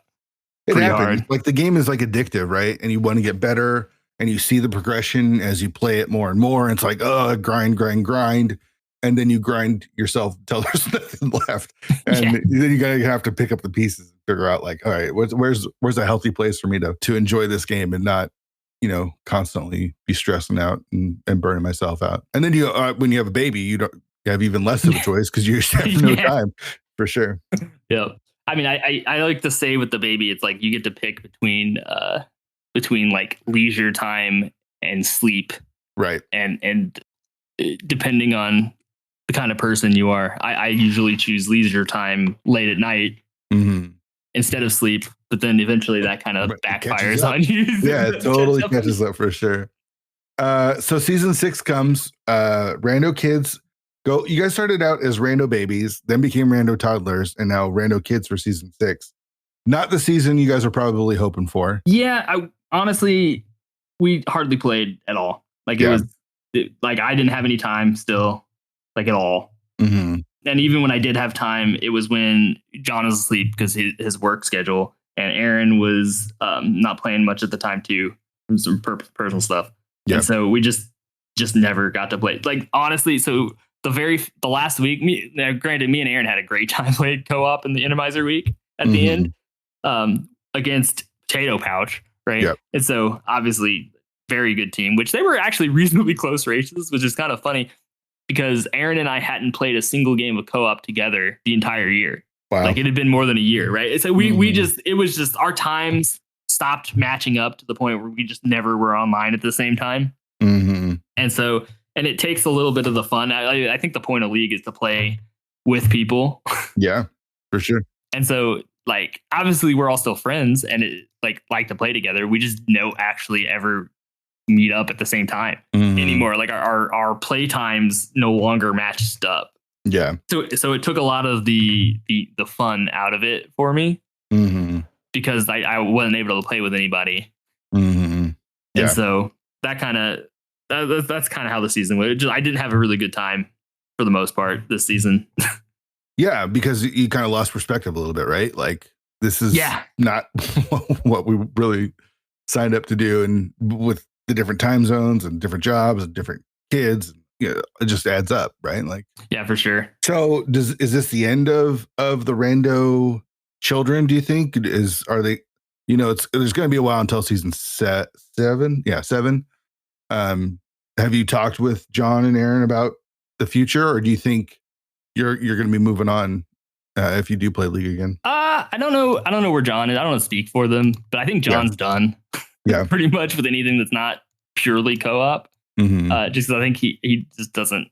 It happened. Like the game is like addictive, right? And you want to get better, and you see the progression as you play it more and more. And it's like, grind. And then you grind yourself until there's nothing left. And then you have to pick up the pieces and figure out like, all right, where's a healthy place for me to enjoy this game and not, constantly be stressing out and burning myself out. And then when you have a baby, you have even less of a choice because you have no time, for sure. Yeah. I mean, I like to say with the baby, it's like you get to pick between like leisure time and sleep. Right. And depending on the kind of person you are, I usually choose leisure time late at night instead of sleep. But then eventually that kind of backfires on you. Yeah, it totally catches up for sure. So season 6 comes, Rando Kids go. You guys started out as Rando Babies, then became Rando Toddlers, and now Rando Kids for season 6. Not the season you guys were probably hoping for. Yeah, honestly, we hardly played at all. Like it was like I didn't have any time still, like at all. And even when I did have time, it was when John was asleep because his work schedule. And Aaron was not playing much at the time too, from some personal stuff. And so we just never got to play. Like honestly, so the last week, granted, me and Aaron had a great time playing co-op in the Randomizer week at the end against Potato Pouch, right? Yep. And so obviously very good team, which they were actually reasonably close races, which is kind of funny because Aaron and I hadn't played a single game of co-op together the entire year. Wow. Like it had been more than a year, right? So it was just our times stopped matching up to the point where we just never were online at the same time. And it takes a little bit of the fun. I think the point of League is to play with people. Yeah, for sure. And so like, obviously we're all still friends and like to play together. We just don't actually ever meet up at the same time anymore. Like our play times no longer matched up. Yeah. So it took a lot of the fun out of it for me because I wasn't able to play with anybody. And so that kind of that's kind of how the season went. I didn't have a really good time for the most part this season. Yeah, because you kind of lost perspective a little bit, right? Like this is not what we really signed up to do, and with the different time zones and different jobs and different kids, it just adds up, right? Like, yeah, for sure. So is this the end of the rando children? Do you think are they? There's going to be a while until season 7. Yeah, 7. Have you talked with John and Aaron about the future, or do you think you're going to be moving on if you do play League again? I don't know. I don't know where John is. I don't want to speak for them, but I think John's done. Yeah, pretty much with anything that's not purely co-op. Mm-hmm. Just because I think he just doesn't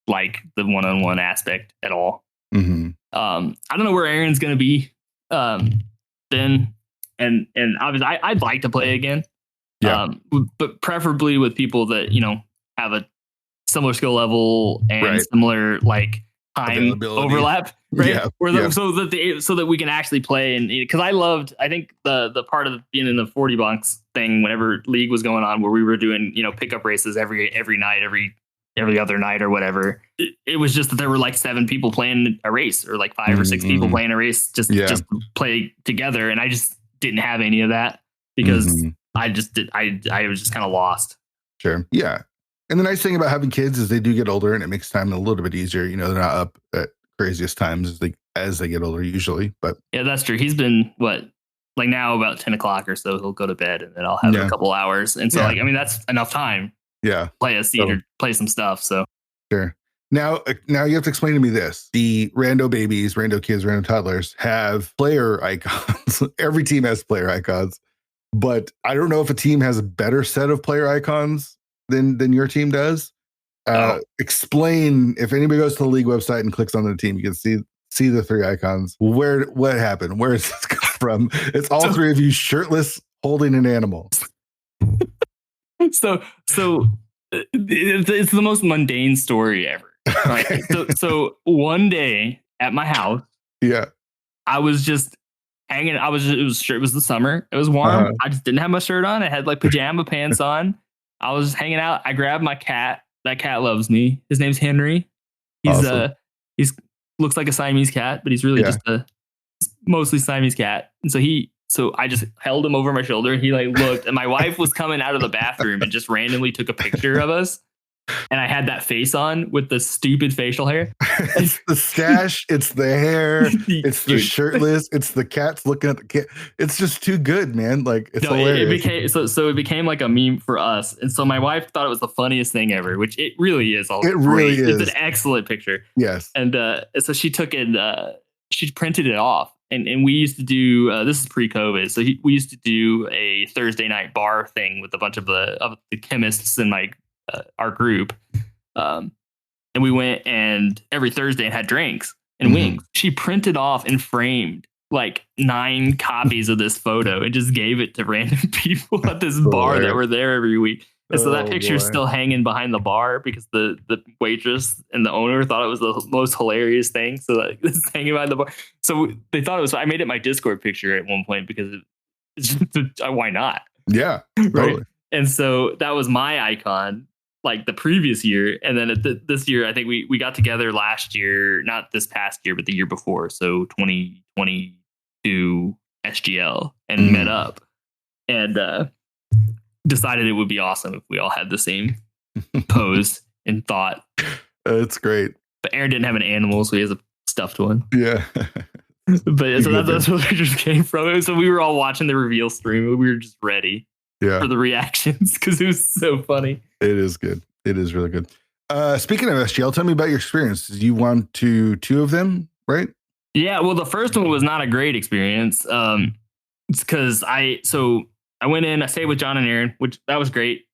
like the one-on-one aspect at all. Mm-hmm. I don't know where Aaron's going to be then, and obviously I'd like to play again. Yeah. But preferably with people that have a similar skill level and similar like time overlap, right? Yeah. So that we can actually play. And because I think the part of being in the 40 bunks thing whenever League was going on, where we were doing pickup races every night, every other night or whatever, it was just that there were like 7 people playing a race, or like 5 or 6 people playing a race just to play together, and I just didn't have any of that because I was just kind of lost. Sure. Yeah. And the nice thing about having kids is they do get older, and it makes time a little bit easier. They're not up at craziest times as they get older usually. But yeah, that's true. He's been now about 10 o'clock or so, he'll go to bed, and then I'll have a couple hours. And so that's enough time. Yeah. Play a seed or play some stuff. So sure. Now you have to explain to me this. The rando babies, rando kids, rando toddlers have player icons. Every team has player icons, but I don't know if a team has a better set of player icons than your team does. Explain, if anybody goes to the League website and clicks on the team, you can see the 3 icons. What happened? Where does this come from? It's all 3 of you shirtless holding an animal. So it's the most mundane story ever. Right? Okay. So one day at my house, I was just hanging. It was the summer. It was warm. I just didn't have my shirt on. I had like pajama pants on. I was hanging out. I grabbed my cat. That cat loves me. His name's Henry. He's awesome. He's looks like a Siamese cat, but he's really just a mostly Siamese cat. And so I just held him over my shoulder, and he like looked, and my wife was coming out of the bathroom and just randomly took a picture of us. And I had that face on with the stupid facial hair. It's the stash. It's the hair. It's the shirtless. It's the cats looking at the cat. It's just too good, man. Like it's hilarious. It became like a meme for us. And so my wife thought it was the funniest thing ever, which it really is. It really is. It's an excellent picture. Yes. And so she took it. She printed it off. And we used to do, this is pre-COVID, so we used to do a Thursday night bar thing with a bunch of the chemists in our group. And we went and every Thursday and had drinks and wings. She printed off and framed like 9 copies of this photo and just gave it to random people at this bar that were there every week. And so that picture is still hanging behind the bar because the waitress and the owner thought it was the most hilarious thing. So like it's hanging behind the bar. So they thought it was. I made it my Discord picture at one point because it's just, why not? Yeah, right. Totally. And so that was my icon like the previous year, and then this year I think we got together last year, not this past year, but the year before. So 2022 SGL and met up and decided it would be awesome if we all had the same pose and thought. That's great. But Aaron didn't have an animal, so he has a stuffed one. Yeah. But so that's where the pictures came from. So we were all watching the reveal stream. We were just ready for the reactions because it was so funny. It is good. It is really good. Speaking of SGL, tell me about your experience. You won 2 of them, right? Yeah. Well, the first one was not a great experience. It's because I went in, I stayed with John and Aaron, which that was great.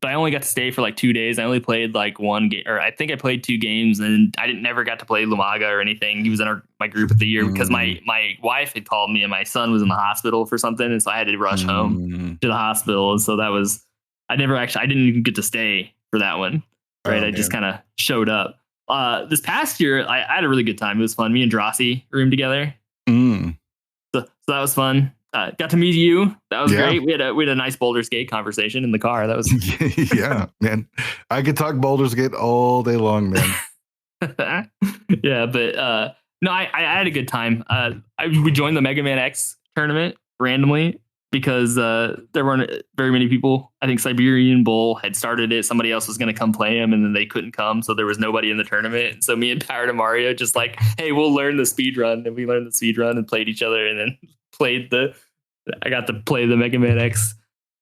But I only got to stay for like 2 days. I only played like 1 game, or I think I played 2 games, and I never got to play Lumaga or anything. He was in my group of the year because my wife had called me and my son was in the hospital for something. And so I had to rush home to the hospital. And so that was, I didn't even get to stay for that one. Right. I just kind of showed up. This past year, I had a really good time. It was fun. Me and Drossi roomed together. So that was fun. Got to meet you. That was great. We had a nice Baldur's Gate conversation in the car. That was yeah, man. I could talk Baldur's Gate all day long, man. Yeah, but no, I had a good time. We joined the Mega Man X tournament randomly because there weren't very many people. I think Siberian Bull had started it. Somebody else was going to come play him, and then they couldn't come, so there was nobody in the tournament. And so me and Power to Mario just like, hey, we'll learn the speed run, and we learned the speed run and played each other, and then I got to play the Mega Man X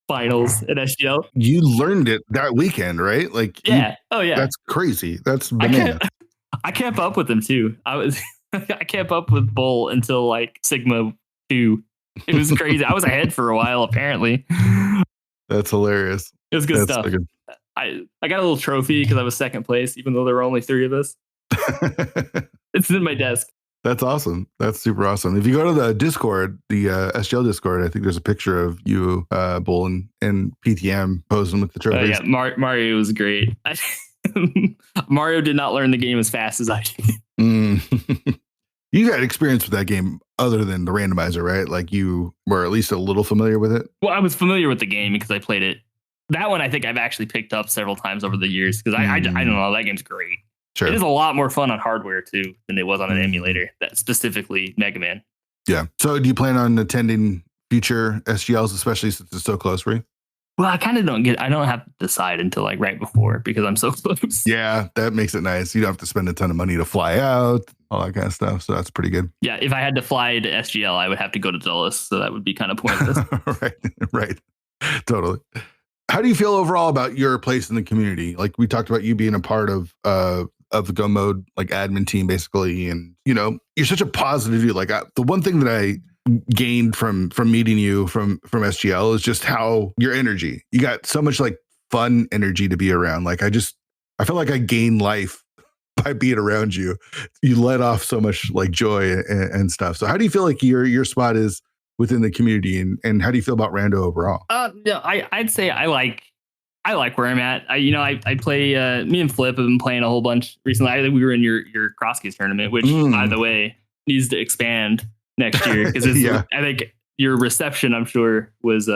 finals at SGL. You learned it that weekend, right? Like, yeah, oh yeah, that's crazy. That's bananas. I kept up with him too. I kept up with Bull until like Sigma 2. It was crazy. I was ahead for a while, apparently. That's hilarious. It was good stuff. I got a little trophy because I was second place, even though there were only 3 of us. It's in my desk. That's awesome. That's super awesome. If you go to the Discord, the SGL Discord, I think there's a picture of you, Bull, and PTM posing with the trophies. Yeah, Mario was great. Mario did not learn the game as fast as I did. You had experience with that game other than the randomizer, right? Like you were at least a little familiar with it? Well, I was familiar with the game because I played it. That one I think I've actually picked up several times over the years because I don't know. That game's great. Sure. It is a lot more fun on hardware too than it was on an emulator. That specifically Mega Man. Yeah. So do you plan on attending future SGLs, especially since it's so close for you? Well, I kind of I don't have to decide until like right before because I'm so close. Yeah, that makes it nice. You don't have to spend a ton of money to fly out, all that kind of stuff. So that's pretty good. Yeah, if I had to fly to SGL, I would have to go to Dulles. So that would be kind of pointless. Right. Totally. How do you feel overall about your place in the community? Like we talked about you being a part of the Go Mode like admin team, basically. And, you know, you're such a positive dude. Like the one thing that I gained from meeting you from SGL is just how your energy, you got so much like fun energy to be around. Like I feel like I gain life by being around you. You let off so much like joy and stuff. So how do you feel like your spot is within the community, and how do you feel about Rando overall? Yeah, I'd say I like where I'm at. I play. Me and Flip have been playing a whole bunch recently. I think we were in your cross-keys tournament, which by the way needs to expand next year because I think your reception, I'm sure, was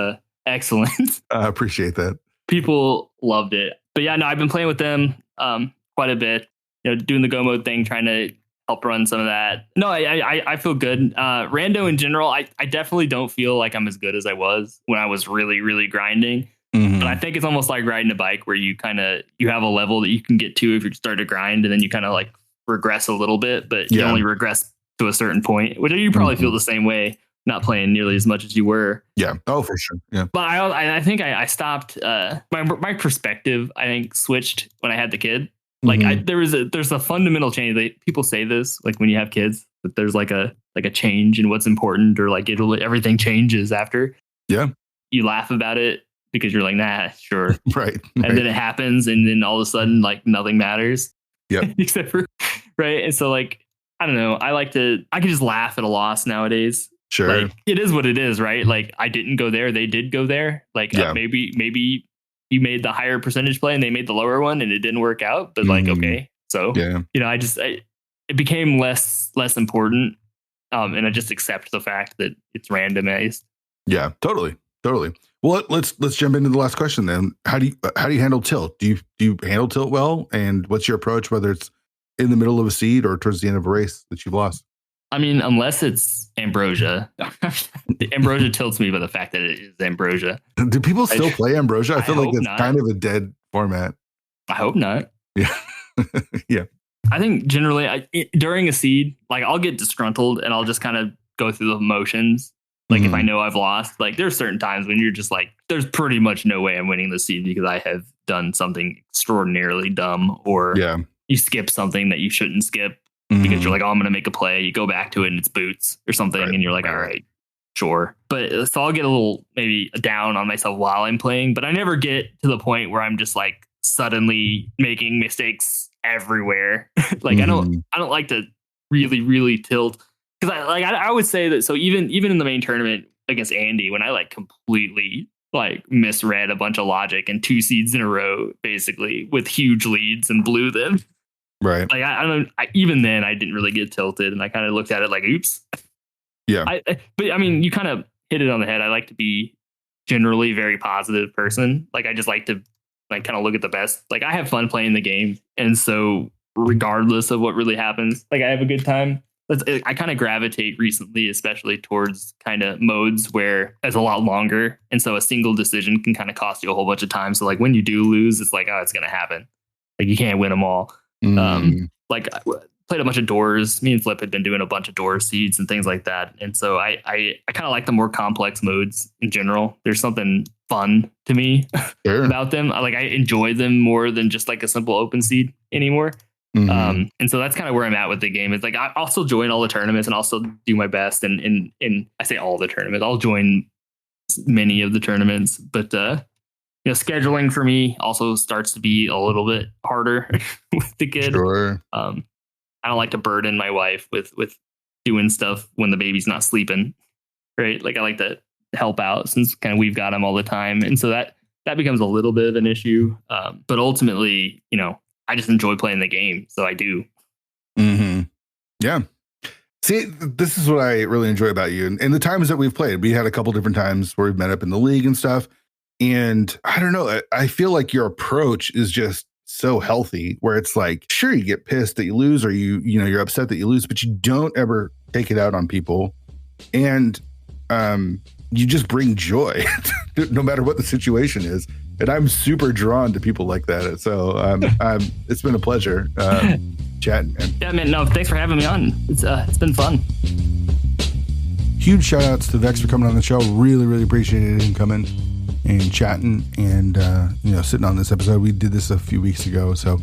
excellent. I appreciate that. People loved it. But yeah, no, I've been playing with them quite a bit. You know, doing the Go Mode thing, trying to help run some of that. No, I feel good. Rando in general, I definitely don't feel like I'm as good as I was when I was really, really grinding. But I think it's almost like riding a bike where you have a level that you can get to if you start to grind, and then you kind of like regress a little bit, but you only regress to a certain point, which you probably feel the same way, not playing nearly as much as you were. Yeah. Oh, for sure. Yeah. But I think I stopped. My perspective, I think, switched when I had the kid. Like there's a fundamental change. People say this like when you have kids, that there's like a change in what's important, or like everything changes after. Yeah. You laugh about it because you're like, nah, sure. Right. And then it happens, and then all of a sudden, like nothing matters. Yeah. Except for right. And so like, I don't know. I can just laugh at a loss nowadays. Sure. Like it is what it is, right? Like I didn't go there. They did go there. Like maybe you made the higher percentage play and they made the lower one and it didn't work out. But like, okay. So, it became less important. And I just accept the fact that it's randomized. Yeah, totally. Well, let's jump into the last question then. How do you handle tilt? Do you handle tilt well? And what's your approach, whether it's in the middle of a seed or towards the end of a race that you've lost? I mean, unless it's Ambrosia. Ambrosia tilts me by the fact that it is Ambrosia. Do people still play Ambrosia? I feel like it's kind of a dead format. I hope not. Yeah. Yeah. I think generally during a seed, like I'll get disgruntled and I'll just kind of go through the motions. Like if I know I've lost, like there's certain times when you're just like, there's pretty much no way I'm winning the seed because I have done something extraordinarily dumb, or you skip something that you shouldn't skip. Because you're like, oh, I'm going to make a play. You go back to it and it's boots or something. And you're like, all right, sure. But so I'll get a little maybe down on myself while I'm playing. But I never get to the point where I'm just like suddenly making mistakes everywhere. Like I don't like to really, really tilt. Because I would say that. So even in the main tournament against Andy, when I like completely like misread a bunch of logic and 2 seeds in a row, basically with huge leads and blew them. Right. Like I don't. Even then, I didn't really get tilted, and I kind of looked at it like, "Oops." Yeah. But I mean, you kind of hit it on the head. I like to be generally very positive person. Like I just like to like kind of look at the best. Like I have fun playing the game, and so regardless of what really happens, like I have a good time. I kind of gravitate recently, especially towards kind of modes where it's a lot longer, and so a single decision can kind of cost you a whole bunch of time. So like when you do lose, it's like, oh, it's gonna happen. Like you can't win them all. Like I played a bunch of doors. Me and Flip had been doing a bunch of door seeds and things like that, and so I kind of like the more complex modes in general. There's something fun to me about them. I enjoy them more than just like a simple open seed anymore. And so that's kind of where I'm at with the game. It's like I'll still join all the tournaments and I'll still do my best. And I say all the tournaments, I'll join many of the tournaments, but scheduling for me also starts to be a little bit harder with the kid. Sure. I don't like to burden my wife with doing stuff when the baby's not sleeping. Right. Like I like to help out since kind of we've got him all the time. And so that becomes a little bit of an issue. But ultimately, I just enjoy playing the game. So I do. Yeah. See, this is what I really enjoy about you. And the times that we've played, we had a couple different times where we've met up in the league and stuff. And I don't know, I feel like your approach is just so healthy where it's like, sure, you get pissed that you lose or you're upset that you lose, but you don't ever take it out on people. And you just bring joy no matter what the situation is. And I'm super drawn to people like that. So it's been a pleasure chatting, man. Yeah, man. No, thanks for having me on. It's been fun. Huge shout outs to Vex for coming on the show. Really, really appreciated him coming and chatting and, sitting on this episode. We did this a few weeks ago. So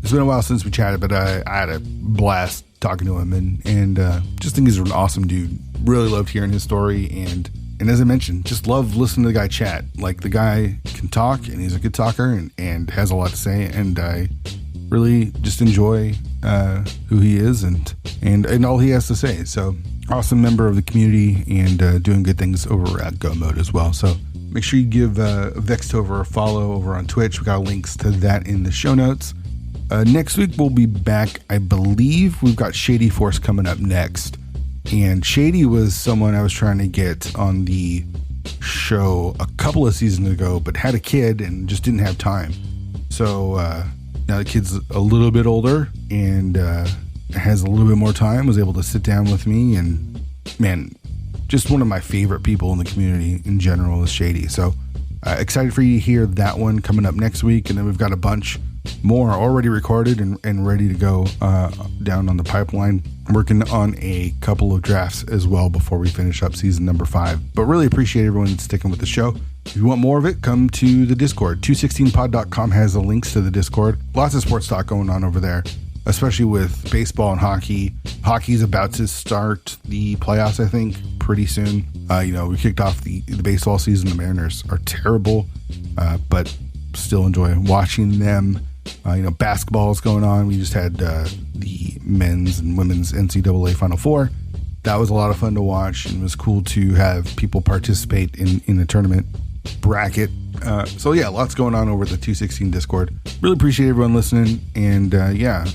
it's been a while since we chatted, but I had a blast talking to him and just think he's an awesome dude. Really loved hearing his story. And as I mentioned, just love listening to the guy chat. Like the guy can talk and he's a good talker and has a lot to say. And I really just enjoy who he is and all he has to say. So awesome member of the community and doing good things over at Go Mode as well. So make sure you give VeXtopher a follow over on Twitch. We got links to that in the show notes. Next week, we'll be back. I believe we've got Shady Force coming up next. And Shady was someone I was trying to get on the show a couple of seasons ago, but had a kid and just didn't have time. So now the kid's a little bit older and has a little bit more time, was able to sit down with me. And man, just one of my favorite people in the community in general is Shady. So excited for you to hear that one coming up next week. And then we've got a bunch more already recorded and ready to go down on the pipeline. Working on a couple of drafts as well before we finish up season number 5. But really appreciate everyone sticking with the show. If you want more of it, come to the Discord. 216pod.com has the links to the Discord. Lots of sports talk going on over there, especially with baseball and hockey. Hockey's about to start the playoffs, I think, pretty soon. We kicked off the baseball season. The Mariners are terrible, but still enjoy watching them. Basketball is going on. We just had the men's and women's NCAA Final Four. That was a lot of fun to watch, and it was cool to have people participate in the tournament bracket. So yeah, lots going on over the 216 Discord. Really appreciate everyone listening, and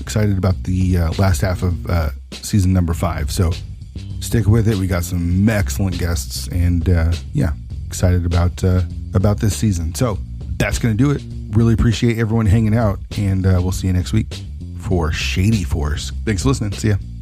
excited about the last half of season number 5. So stick with it. We got some excellent guests, and excited about this season. So that's going to do it. Really appreciate everyone hanging out, and we'll see you next week for Shady Force. Thanks for listening. See ya.